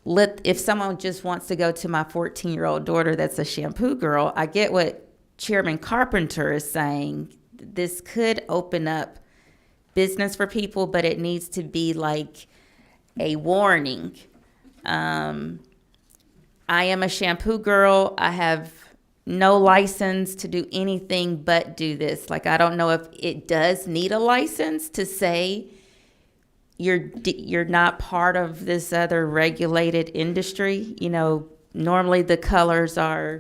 if someone just wants to go to my 14-year-old daughter that's a shampoo girl, I get what Chairman Carpenter is saying. This could open up business for people, but it needs to be like a warning. I am a shampoo girl. I have no license to do anything but do this. Like, I don't know if it does need a license to say you're not part of this other regulated industry. You know, normally the colors are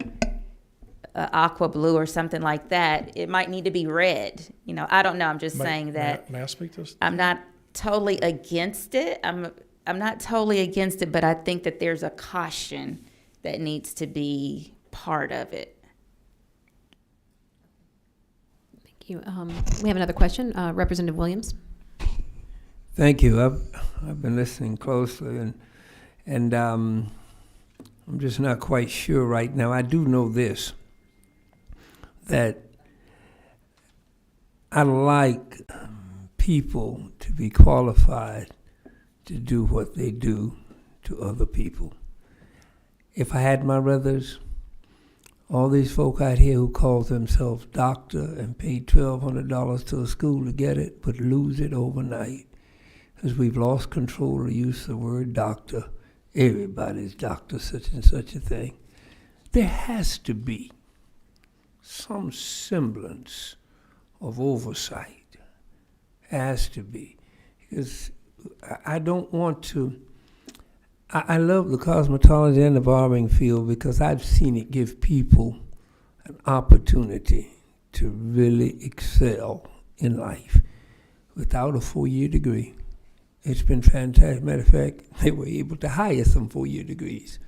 aqua blue or something like that. It might need to be red. You know, I don't know. I'm just saying that. May I speak to this? I'm not totally against it. I'm not totally against it, but I think that there's a caution that needs to be part of it. Thank you. We have another question. Representative Williams. Thank you. I've been listening closely, and I'm just not quite sure right now. I do know this, that I like people to be qualified to do what they do to other people. If I had my brothers, all these folk out here who call themselves doctor and paid $1,200 to a school to get it, but lose it overnight. Because we've lost control of the use of the word doctor. Everybody's doctor, such and such a thing. There has to be some semblance of oversight. Has to be. Because I don't want to. I love the cosmetology and the barbering field because I've seen it give people an opportunity to really excel in life without a 4-year degree. It's been fantastic. Matter of fact, they were able to hire some 4-year degrees.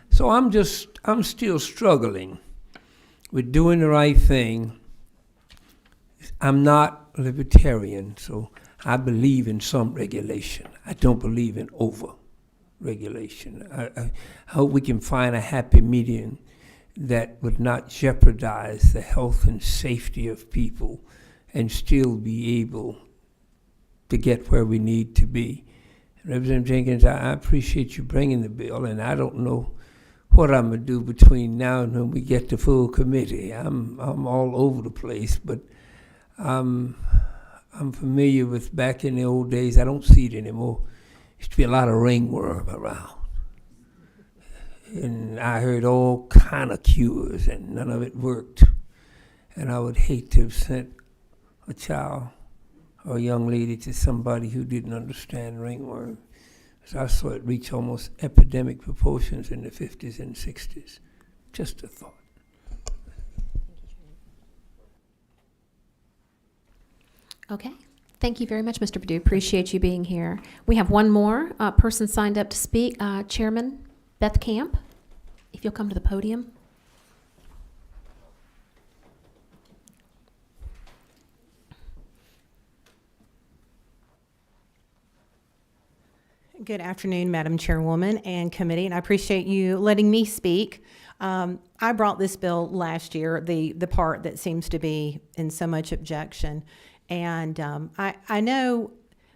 So I'm still struggling with doing the right thing. I'm not a libertarian, so I believe in some regulation. I don't believe in over-regulation. I hope we can find a happy medium that would not jeopardize the health and safety of people and still be able to get where we need to be. Representative Jenkins, I appreciate you bringing the bill, and I don't know what I'm going to do between now and when we get to full committee. I'm all over the place, but I'm familiar with back in the old days. I don't see it anymore. Used to be a lot of ringworm around. And I heard all kind of cures, and none of it worked. And I would hate to have sent a child or a young lady to somebody who didn't understand ringworm. So I saw it reach almost epidemic proportions in the 50s and 60s. Just a thought. Okay. Thank you very much, Mr. Perdue. Appreciate you being here. We have one more person signed up to speak. Chairman Beth Camp, if you'll come to the podium. Good afternoon, Madam Chairwoman and committee, and I appreciate you letting me speak. I brought this bill last year, the part that seems to be in so much objection, and I know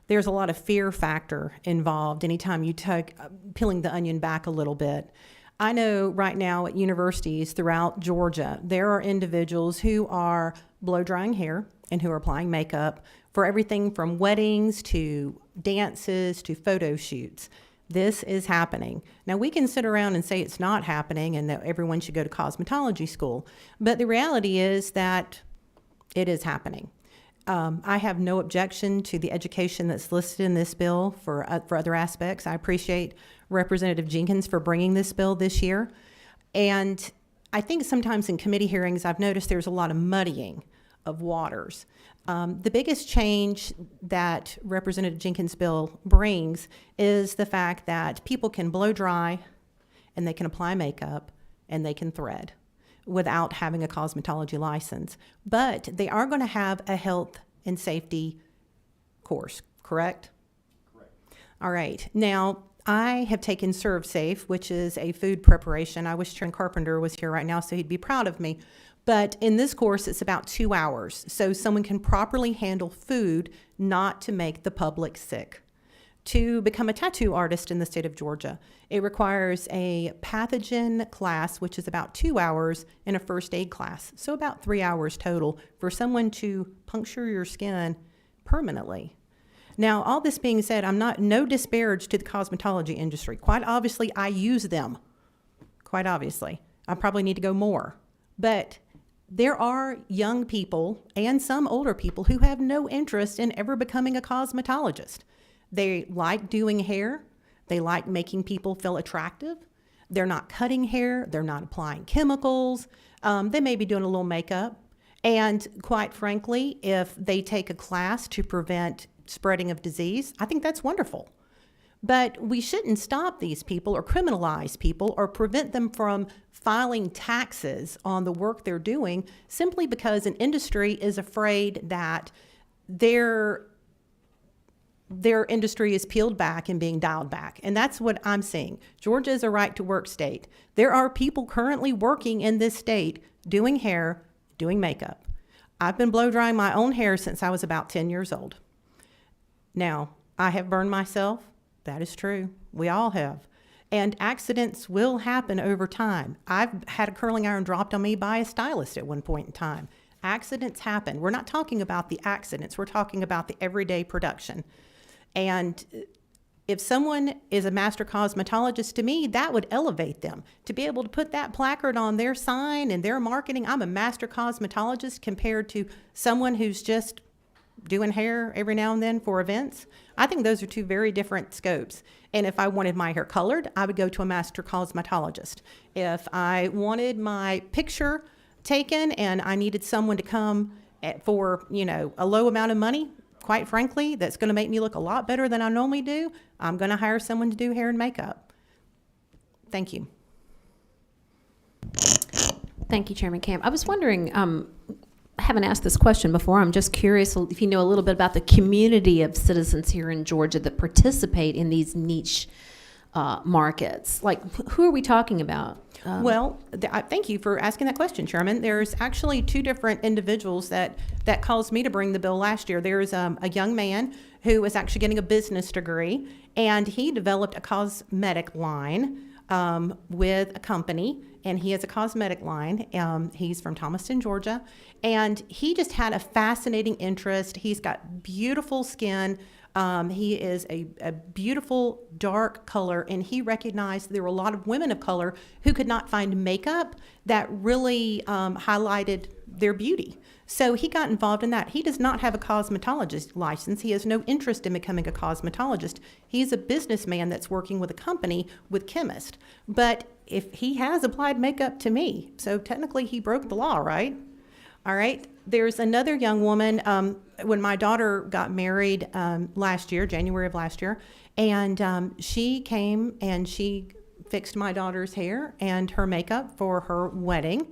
there's a lot of fear factor involved anytime you take peeling the onion back a little bit. I know right now at universities throughout Georgia, there are individuals who are blow drying hair and who are applying makeup for everything from weddings to dances to photo shoots. This is happening. Now, we can sit around and say it's not happening and that everyone should go to cosmetology school, but the reality is that it is happening. I have no objection to the education that's listed in this bill for other aspects. I appreciate Representative Jenkins for bringing this bill this year. And I think sometimes in committee hearings, I've noticed there's a lot of muddying of waters. The biggest change that Representative Jenkins' bill brings is the fact that people can blow dry and they can apply makeup and they can thread without having a cosmetology license. But they are going to have a health and safety course, correct? Correct. All right. Now, I have taken ServSafe, which is a food preparation. I wish Chairman Carpenter was here right now so he'd be proud of me. But in this course, it's about 2 hours, so someone can properly handle food, not to make the public sick. To become a tattoo artist in the state of Georgia, it requires a pathogen class, which is about 2 hours, and a first aid class, so about 3 hours total for someone to puncture your skin permanently. Now, all this being said, no disparage to the cosmetology industry. Quite obviously, I use them. Quite obviously. I probably need to go more. But there are young people and some older people who have no interest in ever becoming a cosmetologist. They like doing hair. They like making people feel attractive. They're not cutting hair. They're not applying chemicals. They may be doing a little makeup. And quite frankly, if they take a class to prevent spreading of disease, I think that's wonderful. But we shouldn't stop these people or criminalize people or prevent them from filing taxes on the work they're doing simply because an industry is afraid that their industry is peeled back and being dialed back. And that's what I'm seeing. Georgia is a right-to-work state. There are people currently working in this state doing hair, doing makeup. I've been blow drying my own hair since I was about 10 years old. Now, I have burned myself. That is true. We all have. And accidents will happen over time. I've had a curling iron dropped on me by a stylist at one point in time. Accidents happen. We're not talking about the accidents. We're talking about the everyday production. And if someone is a master cosmetologist, to me, that would elevate them. To be able to put that placard on their sign and their marketing, I'm a master cosmetologist, compared to someone who's just doing hair every now and then for events. I think those are two very different scopes. And if I wanted my hair colored, I would go to a master cosmetologist. If I wanted my picture taken and I needed someone to come for, a low amount of money, quite frankly, that's going to make me look a lot better than I normally do, I'm going to hire someone to do hair and makeup. Thank you. Thank you, Chairman Camp. I was wondering, I haven't asked this question before. I'm just curious if you know a little bit about the community of citizens here in Georgia that participate in these niche markets. Like, who are we talking about? Thank you for asking that question, Chairman. There's actually two different individuals that caused me to bring the bill last year. There's a young man who was actually getting a business degree, and he developed a cosmetic line with a company, and he has a cosmetic line. He's from Thomaston, Georgia, and he just had a fascinating interest. He's got beautiful skin. He is a beautiful dark color, and he recognized there were a lot of women of color who could not find makeup that really highlighted their beauty. So he got involved in that. He does not have a cosmetologist license. He has no interest in becoming a cosmetologist. He's a businessman that's working with a company with chemists. But if he has applied makeup to me, so technically he broke the law, right? All right. There's another young woman, when my daughter got married last year, January of last year, and she came and she fixed my daughter's hair and her makeup for her wedding.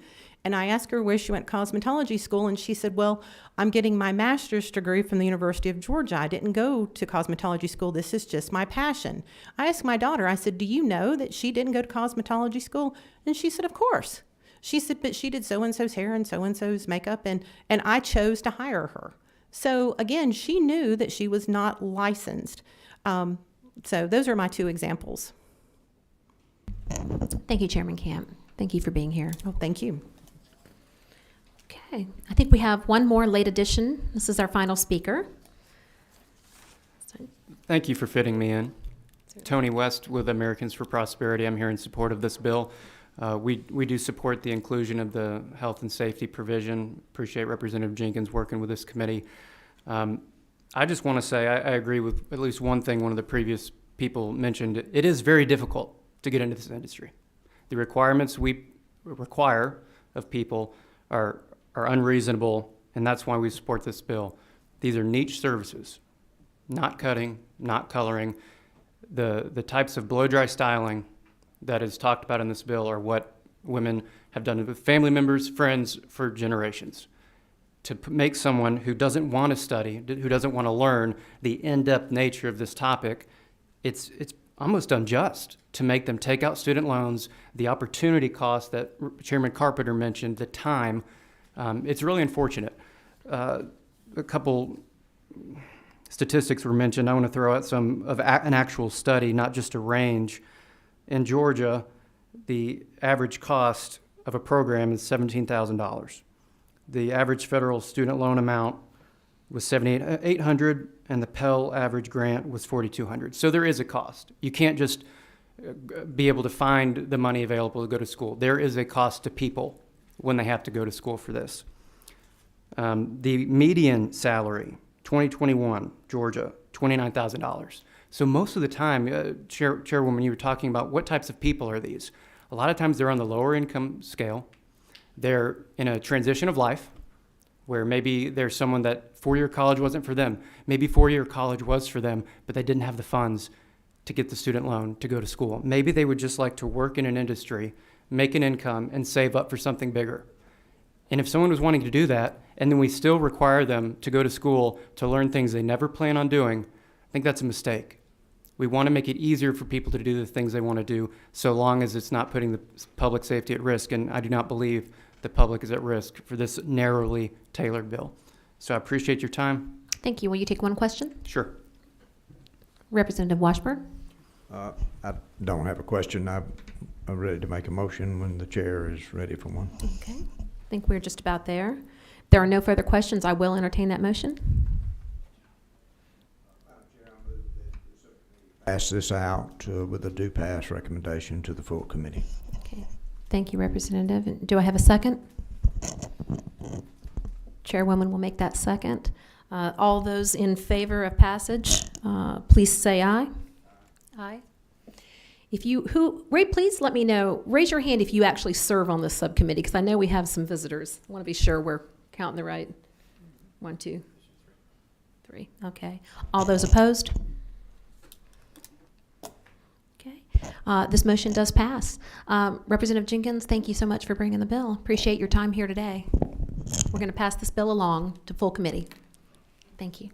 And I asked her where she went to cosmetology school, and she said, well, I'm getting my master's degree from the University of Georgia. I didn't go to cosmetology school. This is just my passion. I asked my daughter, I said, do you know that she didn't go to cosmetology school? And she said, of course. She said, but she did so-and-so's hair and so-and-so's makeup, and I chose to hire her. So again, she knew that she was not licensed. So those are my two examples. Thank you, Chairman Camp. Thank you for being here. Oh, thank you. Okay, I think we have one more late addition. This is our final speaker. Thank you for fitting me in. Tony West with Americans for Prosperity. I'm here in support of this bill. We do support the inclusion of the health and safety provision. Appreciate Representative Jenkins working with this committee. I just want to say I agree with at least one thing one of the previous people mentioned. It is very difficult to get into this industry. The requirements we require of people are unreasonable, and that's why we support this bill. These are niche services, not cutting, not coloring. The types of blow-dry styling that is talked about in this bill are what women have done with family members, friends for generations. To make someone who doesn't want to study, who doesn't want to learn the in-depth nature of this topic, it's almost unjust to make them take out student loans, the opportunity cost that Chairman Carpenter mentioned, the time. It's really unfortunate. A couple statistics were mentioned. I want to throw out some of an actual study, not just a range. In Georgia, the average cost of a program is $17,000. The average federal student loan amount was $7,800, and the Pell average grant was $4,200. So there is a cost. You can't just be able to find the money available to go to school. There is a cost to people when they have to go to school for this. The median salary, 2021, Georgia, $29,000. So most of the time, Chairwoman, you were talking about what types of people are these? A lot of times they're on the lower income scale. They're in a transition of life where maybe there's someone that four-year college wasn't for them. Maybe four-year college was for them, but they didn't have the funds to get the student loan to go to school. Maybe they would just like to work in an industry, make an income, and save up for something bigger. And if someone was wanting to do that, and then we still require them to go to school to learn things they never plan on doing, I think that's a mistake. We want to make it easier for people to do the things they want to do, so long as it's not putting the public safety at risk. And I do not believe the public is at risk for this narrowly tailored bill. So I appreciate your time. Thank you. Will you take one question? Sure. Representative Washburn? I don't have a question. I'm ready to make a motion when the chair is ready for one. Okay. I think we're just about there. If there are no further questions, I will entertain that motion. Pass this out with a do pass recommendation to the full committee. Okay. Thank you, Representative. And do I have a second? Chairwoman will make that second. All those in favor of passage, please say aye. Aye. If you, Ray, please let me know, raise your hand if you actually serve on this subcommittee, because I know we have some visitors. I want to be sure we're counting the right. 1, 2, 3. Okay. All those opposed? Okay. This motion does pass. Representative Jenkins, thank you so much for bringing the bill. Appreciate your time here today. We're going to pass this bill along to full committee. Thank you.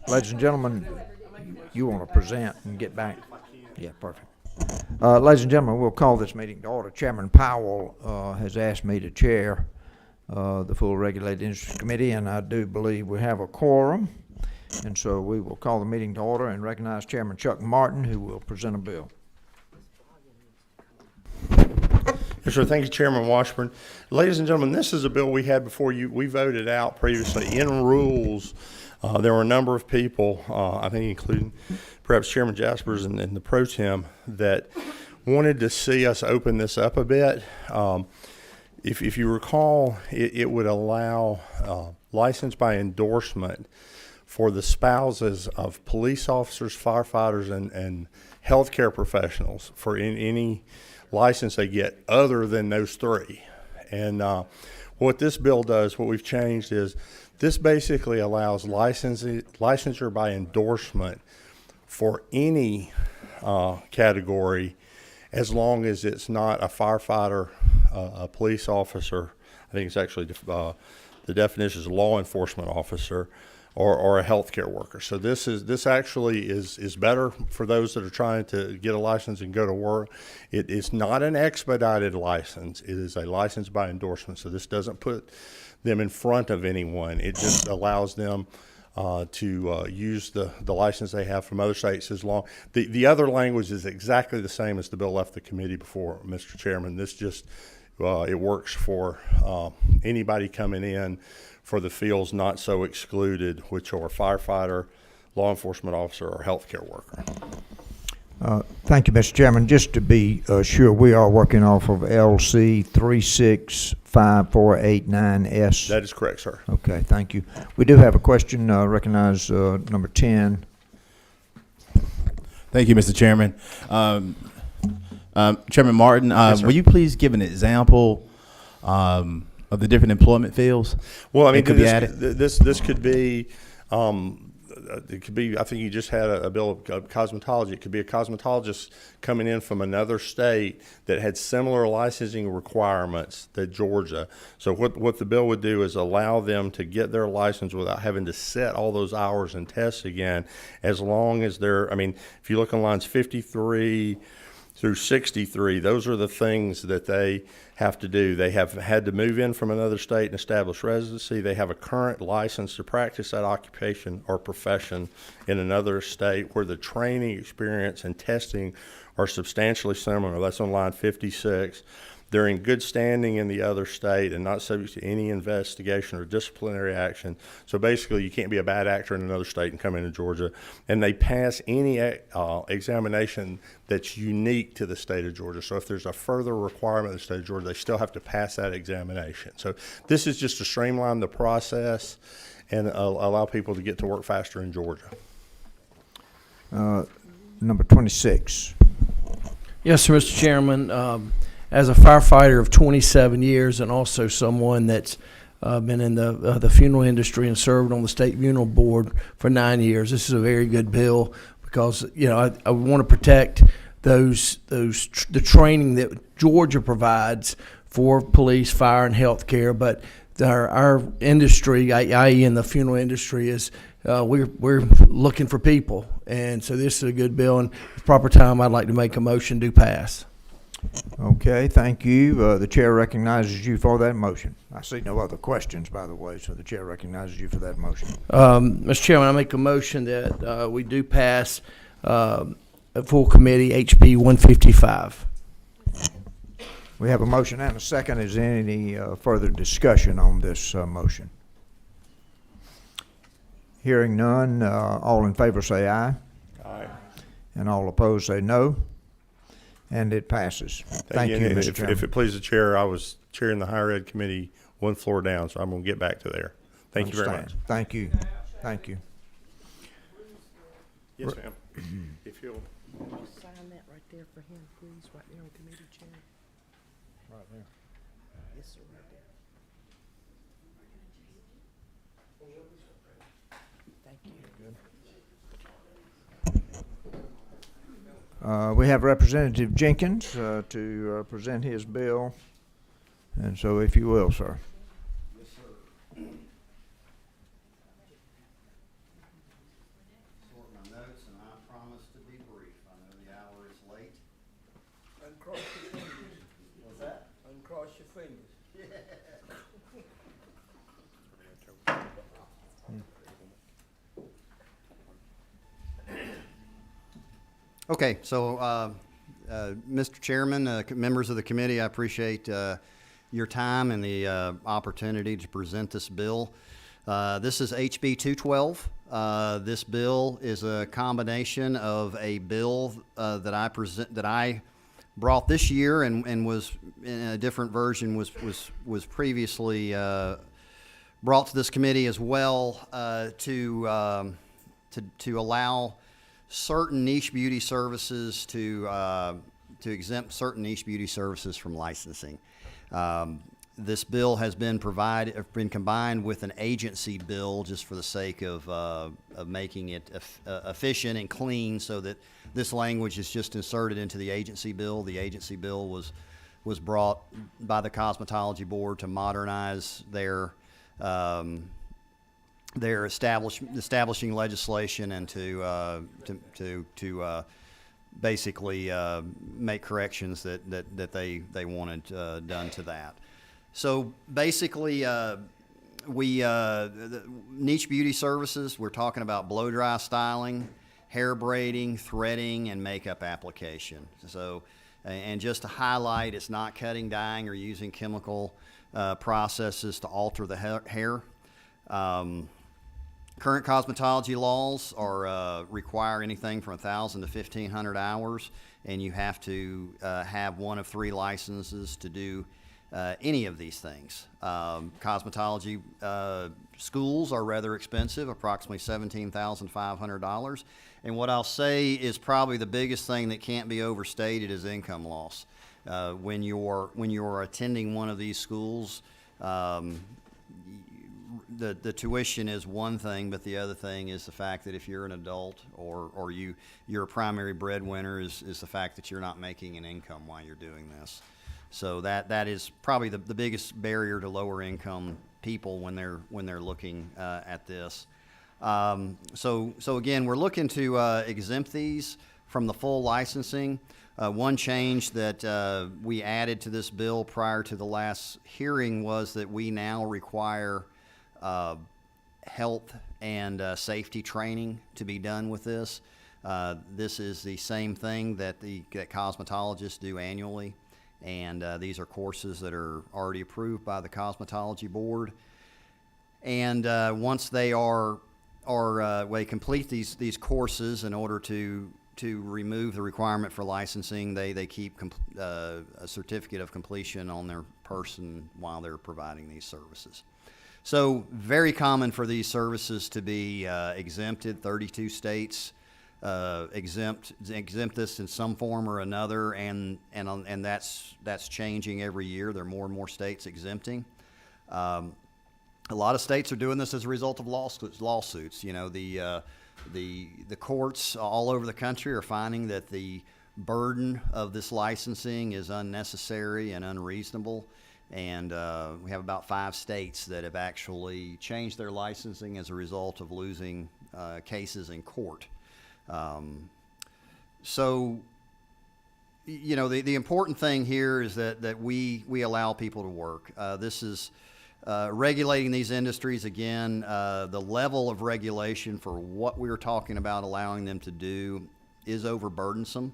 Ladies and gentlemen, you want to present and get back? Yeah, perfect. Ladies and gentlemen, we'll call this meeting to order. Chairman Powell has asked me to chair the full Regulated Industry Committee, and I do believe we have a quorum. And so we will call the meeting to order and recognize Chairman Chuck Martin, who will present a bill. Yes, sir. Thank you, Chairman Washburn. Ladies and gentlemen, this is a bill we had before you. We voted out previously in rules. There were a number of people, I think including perhaps Chairman Jaspers and the pro tem, that wanted to see us open this up a bit. If you recall, it would allow license by endorsement for the spouses of police officers, firefighters, and healthcare professionals for any license they get other than those three. And what this bill does, what we've changed is this basically allows licensure by endorsement for any category as long as it's not a firefighter, a police officer. I think it's actually the definition is a law enforcement officer, or a healthcare worker. So this actually is better for those that are trying to get a license and go to work. It is not an expedited license. It is a license by endorsement. So this doesn't put them in front of anyone. It just allows them to use the license they have from other states as long. The other language is exactly the same as the bill left the committee before, Mr. Chairman. This just, it works for anybody coming in for the fields not so excluded, which are firefighter, law enforcement officer, or healthcare worker. Thank you, Mr. Chairman. Just to be sure, we are working off of LC 365489S. That is correct, sir. Okay, thank you. We do have a question. Recognize number 10. Thank you, Mr. Chairman. Chairman Martin, Yes, sir. will you please give an example of the different employment fields? Well, I mean, could be added? this could be, it could be, I think you just had a bill of cosmetology. It could be a cosmetologist coming in from another state that had similar licensing requirements to Georgia. So what the bill would do is allow them to get their license without having to set all those hours and tests again, as long as they're, I mean, if you look on lines 53 through 63, those are the things that they have to do. They have had to move in from another state and establish residency. They have a current license to practice that occupation or profession in another state where the training, experience, and testing are substantially similar. That's on line 56. They're in good standing in the other state and not subject to any investigation or disciplinary action. So basically, you can't be a bad actor in another state and come into Georgia. And they pass any examination that's unique to the state of Georgia. So if there's a further requirement of the state of Georgia, they still have to pass that examination. So this is just to streamline the process and allow people to get to work faster in Georgia. Number 26. Yes, sir, Mr. Chairman. As a firefighter of 27 years and also someone that's been in the funeral industry and served on the state funeral board for 9 years, this is a very good bill because, you know, I want to protect the training that Georgia provides for police, fire, and healthcare. But our industry, i.e. in the funeral industry, is we're looking for people. And so this is a good bill. And at the proper time, I'd like to make a motion to pass. Okay, thank you. The chair recognizes you for that motion. I see no other questions, by the way, so the chair recognizes you for that motion. Mr. Chairman, I make a motion that we do pass a full committee HB 155. We have a motion and a second. Is there any further discussion on this motion? Hearing none, all in favor say aye. Aye. And all opposed say no. And it passes. Thank you, Mr. Chairman. If it pleases the chair, I was chairing the higher ed committee one floor down, so I'm going to get back to there. Thank you very much. Thank you. Thank you. Yes, ma'am. If you'll Sign that right there for him, please, right there on committee chair. Right there. Yes, sir, right there. Thank you. We have Representative Jenkins to present his bill. And so if you will, sir. Yes, sir. Uncross your fingers. What's that? Uncross your fingers. Okay, so, Mr. Chairman, members of the committee, I appreciate your time and the opportunity to present this bill. This is HB 212. This bill is a combination of a bill that I brought this year and was in a different version was previously brought to this committee as well to allow certain niche beauty services to exempt certain niche beauty services from licensing. This bill has been combined with an agency bill just for the sake of making it efficient and clean, so that this language is just inserted into the agency bill. The agency bill was brought by the Cosmetology Board to modernize their establishing legislation and to basically make corrections that they wanted done to that. So basically, niche beauty services, we're talking about blow dry styling, hair braiding, threading, and makeup application. So, and just to highlight, it's not cutting, dyeing, or using chemical processes to alter the hair. Current cosmetology laws require anything from 1,000 to 1,500 hours, and you have to have one of 3 licenses to do any of these things. Cosmetology schools are rather expensive, approximately $17,500. And what I'll say is probably the biggest thing that can't be overstated is income loss. When you're attending one of these schools, the tuition is one thing, but the other thing is the fact that if you're an adult or you're a primary breadwinner is the fact that you're not making an income while you're doing this. So that is probably the biggest barrier to lower income people when they're looking at this. So again, we're looking to exempt these from the full licensing. One change that we added to this bill prior to the last hearing was that we now require health and safety training to be done with this. This is the same thing that that cosmetologists do annually, and these are courses that are already approved by the Cosmetology Board. And once they they complete these courses, in order to remove the requirement for licensing, they keep a certificate of completion on their person while they're providing these services. So very common for these services to be exempted. 32 states exempt this in some form or another, and that's changing every year. There are more and more states exempting. A lot of states are doing this as a result of lawsuits. You know, the courts all over the country are finding that the burden of this licensing is unnecessary and unreasonable. And we have about 5 states that have actually changed their licensing as a result of losing cases in court. So, you know, the important thing here is that we allow people to work. This is regulating these industries. Again, the level of regulation for what we were talking about allowing them to do is overburdensome.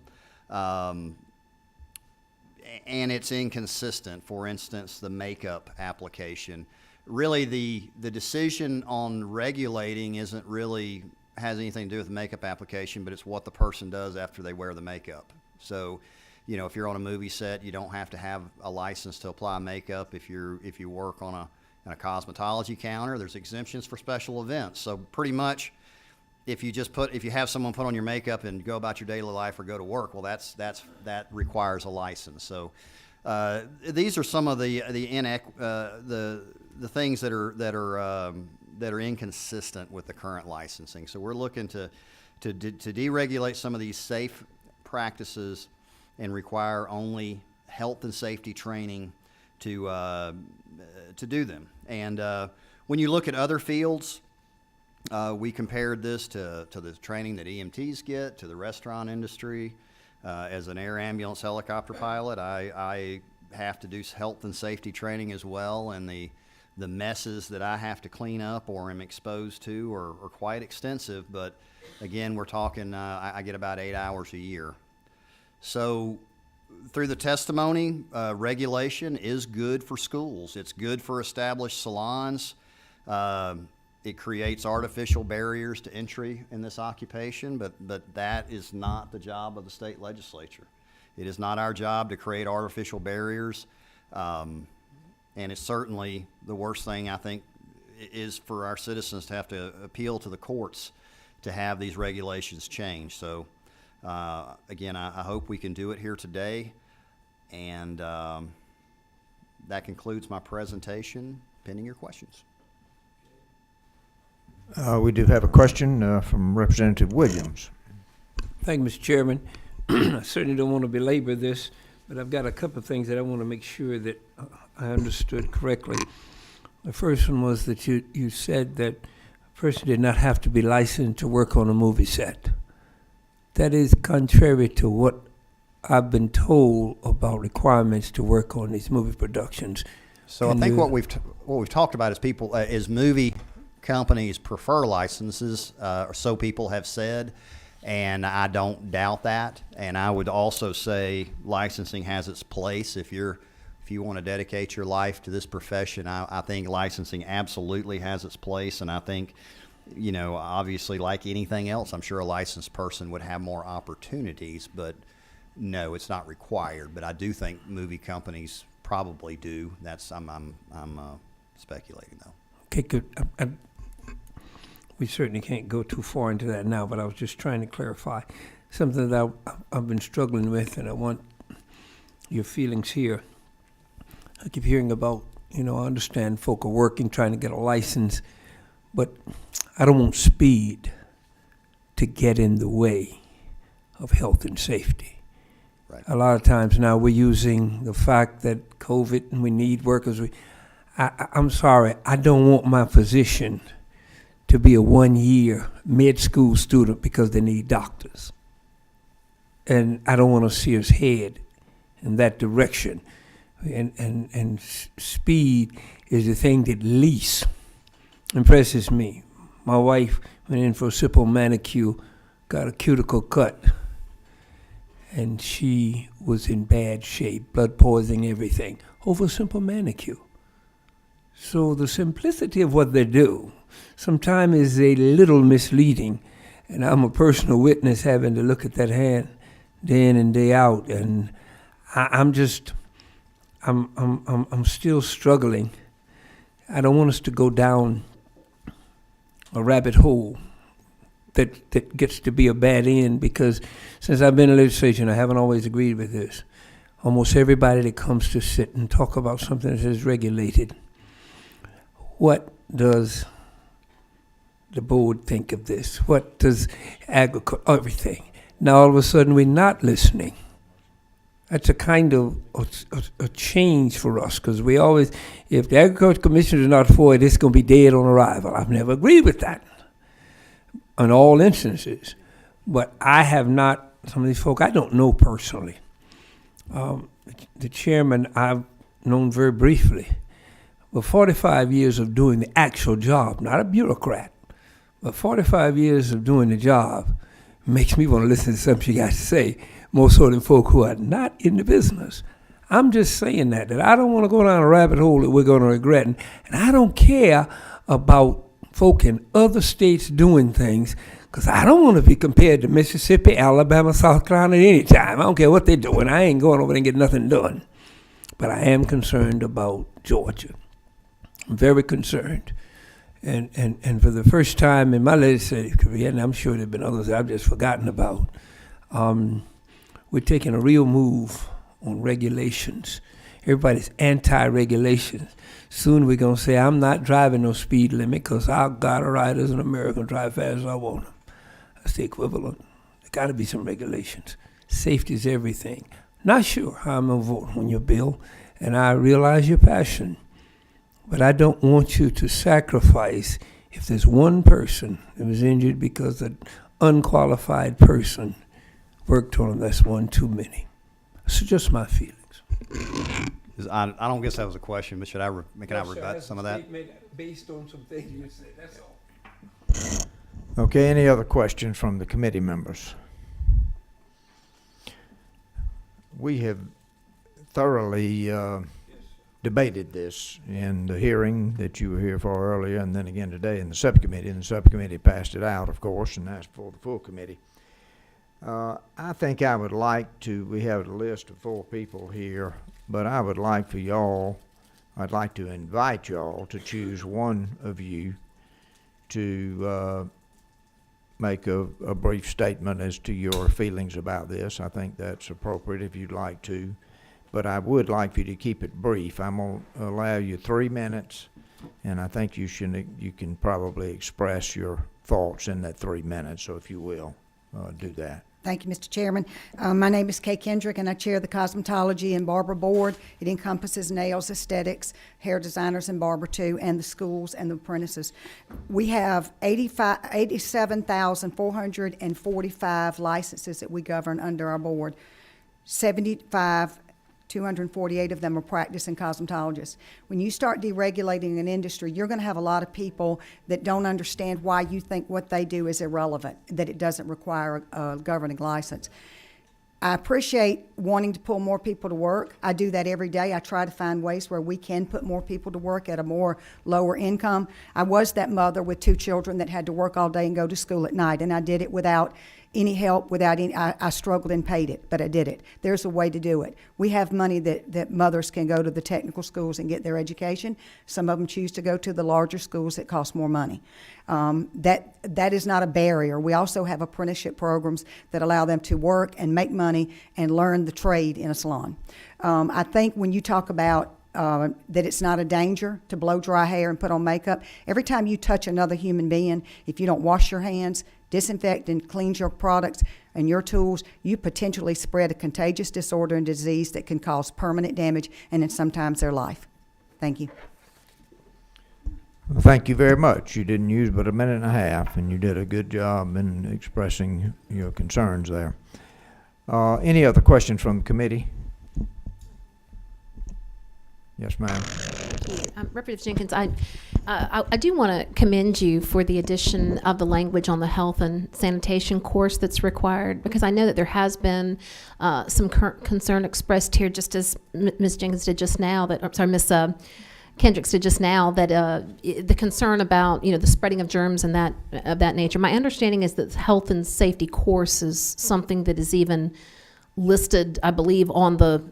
And it's inconsistent. For instance, the makeup application. Really, the decision on regulating isn't really has anything to do with the makeup application, but it's what the person does after they wear the makeup. So, you know, if you're on a movie set, you don't have to have a license to apply makeup. If you work on a cosmetology counter, there's exemptions for special events. So pretty much, if you have someone put on your makeup and go about your daily life or go to work, well, that requires a license. So these are some of the things that are inconsistent with the current licensing. So we're looking to deregulate some of these safe practices and require only health and safety training to do them. And when you look at other fields, we compared this to the training that EMTs get, to the restaurant industry, As an air ambulance helicopter pilot, I have to do health and safety training as well, and the messes that I have to clean up or am exposed to are quite extensive. But again, we're talking, I get about 8 hours a year. So through the testimony, regulation is good for schools. It's good for established salons. It creates artificial barriers to entry in this occupation, but that is not the job of the state legislature. It is not our job to create artificial barriers, and it's certainly the worst thing, I think, is for our citizens to have to appeal to the courts to have these regulations changed. So again, I hope we can do it here today, and that concludes my presentation, pending your questions. We do have a question from Representative Williams. Thank you, Mr. Chairman. I certainly don't want to belabor this, but I've got a couple of things that I want to make sure that I understood correctly. The first one was that you said that a person did not have to be licensed to work on a movie set. That is contrary to what I've been told about requirements to work on these movie productions. So I think what we've talked about is people is movie companies prefer licenses, or so people have said, and I don't doubt that. And I would also say licensing has its place. If you want to dedicate your life to this profession, I think licensing absolutely has its place. And I think, you know, obviously, like anything else, I'm sure a licensed person would have more opportunities, but no, it's not required. But I do think movie companies probably do. That's I'm speculating though. Okay, good. We certainly can't go too far into that now, but I was just trying to clarify something that I've been struggling with, and I want your feelings here. I keep hearing about, you know, I understand folk are working, trying to get a license, but I don't want speed to get in the way of health and safety. Right. A lot of times now we're using the fact that COVID and we need workers. I'm sorry, I don't want my physician to be a one-year med-school student because they need doctors. And I don't want to see us head in that direction. And speed is the thing that least impresses me. My wife went in for a simple manicure, got a cuticle cut, and she was in bad shape, blood poisoning, everything, over a simple manicure. So the simplicity of what they do sometimes is a little misleading, and I'm a personal witness having to look at that hand day in and day out, and I'm still struggling. I don't want us to go down a rabbit hole that gets to be a bad end, because since I've been in legislation, I haven't always agreed with this. Almost everybody that comes to sit and talk about something that is regulated, what does the board think of this? What does agriculture, everything? Now all of a sudden we're not listening. That's a kind of a change for us, because we always, if the Agriculture Commission is not for it, it's going to be dead on arrival. I've never agreed with that in all instances. But I have not, some of these folk I don't know personally. The chairman I've known very briefly. But 45 years of doing the actual job, not a bureaucrat, but 45 years of doing the job makes me want to listen to something you got to say, more so than folk who are not in the business. I'm just saying that I don't want to go down a rabbit hole that we're going to regret. And I don't care about folk in other states doing things, because I don't want to be compared to Mississippi, Alabama, South Carolina at any time. I don't care what they're doing. I ain't going over there and get nothing done. But I am concerned about Georgia. I'm very concerned. And for the first time in my legislative career, and I'm sure there have been others I've just forgotten about, we're taking a real move on regulations. Everybody's anti-regulations. Soon we're going to say, I'm not driving no speed limit because I've got a right as an American drive fast as I want to. That's the equivalent. There got to be some regulations. Safety is everything. Not sure how I'm going to vote on your bill, and I realize your passion. But I don't want you to sacrifice, if there's one person that was injured because an unqualified person worked on them. That's one too many. So just my feelings. I don't guess that was a question, but can I rebut some of that? Based on some things you said, that's all. Okay, any other questions from the committee members? We have thoroughly debated this in the hearing that you were here for earlier, and then again today in the subcommittee, and the subcommittee passed it out, of course, and that's for the full committee. I think I would like to, we have a list of 4 people here, but I would like for y'all, I'd like to invite y'all to choose one of you to make a brief statement as to your feelings about this. I think that's appropriate if you'd like to, but I would like for you to keep it brief. I'm going to allow you 3 minutes, and I think you can probably express your thoughts in that 3 minutes, so if you will, do that. Thank you, Mr. Chairman. My name is Kay Kendrick, and I chair the Cosmetology and Barber Board. It encompasses nails, aesthetics, hair designers, and barber too, and the schools and the apprentices. We have 87,445 licenses that we govern under our board. 248 of them are practicing cosmetologists. When you start deregulating an industry, you're going to have a lot of people that don't understand why you think what they do is irrelevant, that it doesn't require a governing license. I appreciate wanting to pull more people to work. I do that every day. I try to find ways where we can put more people to work at a more lower income. I was that mother with 2 children that had to work all day and go to school at night, and I did it without any help, without any, I struggled and paid it, but I did it. There's a way to do it. We have money that mothers can go to the technical schools and get their education. Some of them choose to go to the larger schools that cost more money. That is not a barrier. We also have apprenticeship programs that allow them to work and make money and learn the trade in a salon. I think when you talk about that it's not a danger to blow dry hair and put on makeup, every time you touch another human being, if you don't wash your hands, disinfect and clean your products and your tools, you potentially spread a contagious disorder and disease that can cause permanent damage and then sometimes their life. Thank you. Well, thank you very much. You didn't use but a minute and a half, and you did a good job in expressing your concerns there. Any other questions from the committee? Yes, ma'am. Representative Jenkins, I do want to commend you for the addition of the language on the health and sanitation course that's required, because I know that there has been some concern expressed here, just as Ms. Jenkins did just now, Ms. Kendricks did just now, that the concern about, the spreading of germs and that of that nature. My understanding is that the health and safety course is something that is even listed, I believe, on the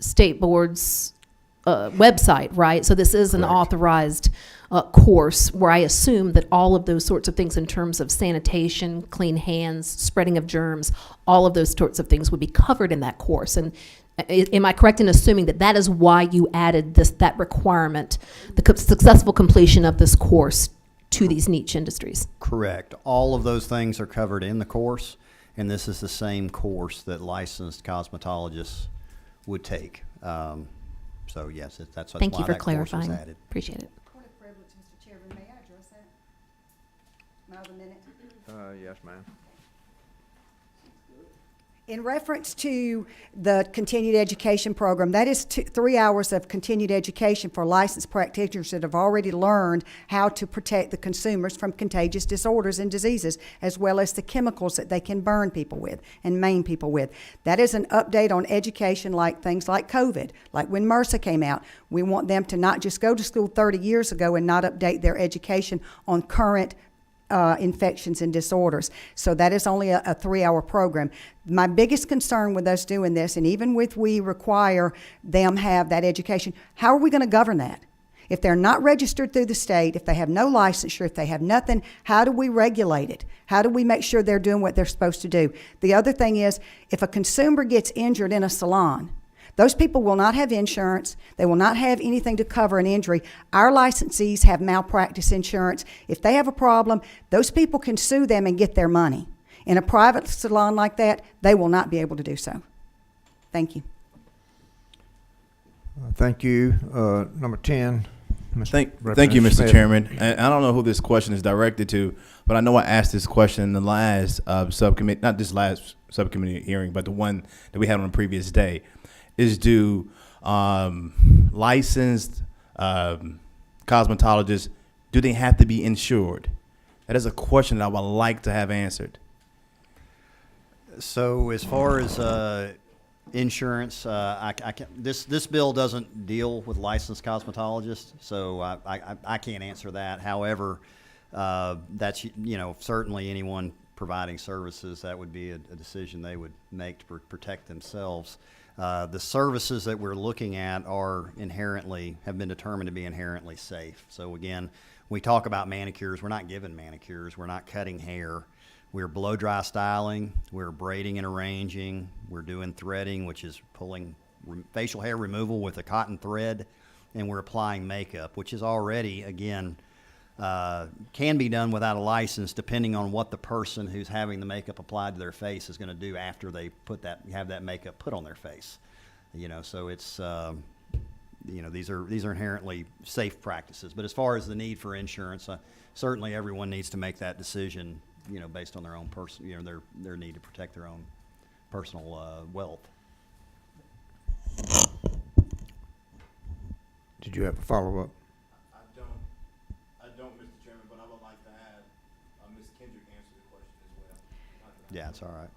state board's website, right? So this is an authorized course where I assume that all of those sorts of things in terms of sanitation, clean hands, spreading of germs, all of those sorts of things would be covered in that course. And am I correct in assuming that that is why you added that requirement, the successful completion of this course to these niche industries? Correct. All of those things are covered in the course, and this is the same course that licensed cosmetologists would take. So yes, that's why that course was added. Thank you for clarifying. Appreciate it. Point of privilege, Mr. Chairman, may I address that? My other minute? Yes, ma'am. In reference to the continued education program, that is 3 hours of continued education for licensed practitioners that have already learned how to protect the consumers from contagious disorders and diseases, as well as the chemicals that they can burn people with and maim people with. That is an update on education, like things like COVID, like when MRSA came out. We want them to not just go to school 30 years ago and not update their education on current infections and disorders. So that is only a 3-hour program. My biggest concern with us doing this, and even with we require them have that education, how are we going to govern that? If they're not registered through the state, if they have no licensure, if they have nothing, how do we regulate it? How do we make sure they're doing what they're supposed to do? The other thing is, if a consumer gets injured in a salon, those people will not have insurance. They will not have anything to cover an injury. Our licensees have malpractice insurance. If they have a problem, those people can sue them and get their money. In a private salon like that, they will not be able to do so. Thank you. Thank you. Number 10. Thank you, Mr. Chairman. And I don't know who this question is directed to, but I know I asked this question in the last subcommittee, not this last subcommittee hearing, but the one that we had on the previous day, is do licensed cosmetologists, do they have to be insured? That is a question that I would like to have answered. So as far as insurance, I can't, this bill doesn't deal with licensed cosmetologists, so I can't answer that. However, that's, certainly anyone providing services, that would be a decision they would make to protect themselves. The services that we're looking at have been determined to be inherently safe. So again, we talk about manicures. We're not giving manicures. We're not cutting hair. We're blow dry styling. We're braiding and arranging. We're doing threading, which is pulling facial hair removal with a cotton thread. And we're applying makeup, which is already, again, can be done without a license, depending on what the person who's having the makeup applied to their face is going to do after they have that makeup put on their face. So it's these are inherently safe practices. But as far as the need for insurance, certainly everyone needs to make that decision, based on their own their need to protect their own personal wealth. Did you have a follow-up? I don't, Mr. Chairman, but I would like to have Ms. Kendrick answer the question as well. Yeah, it's all right.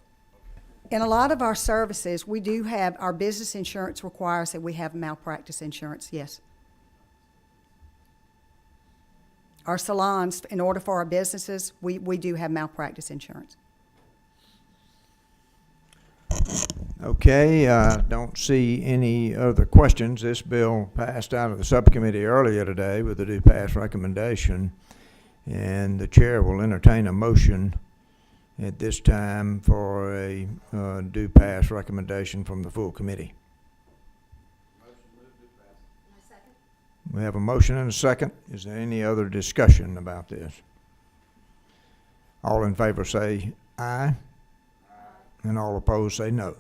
In a lot of our services, we do have, our business insurance requires that we have malpractice insurance, yes. Our salons, in order for our businesses, we do have malpractice insurance. Okay, don't see any other questions. This bill passed out of the subcommittee earlier today with a do pass recommendation, and the chair will entertain a motion at this time for a do pass recommendation from the full committee. We have a motion and a second. Is there any other discussion about this? All in favor say aye. And all opposed say no.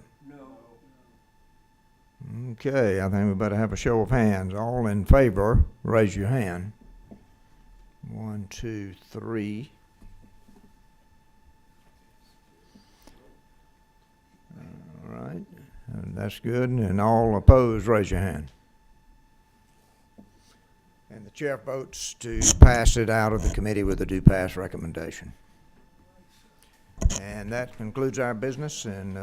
Okay, I think we better have a show of hands. All in favor, raise your hand. 1, 2, 3. All right, that's good. And all opposed, raise your hand. And the chair votes to pass it out of the committee with a do pass recommendation. And that concludes our business, and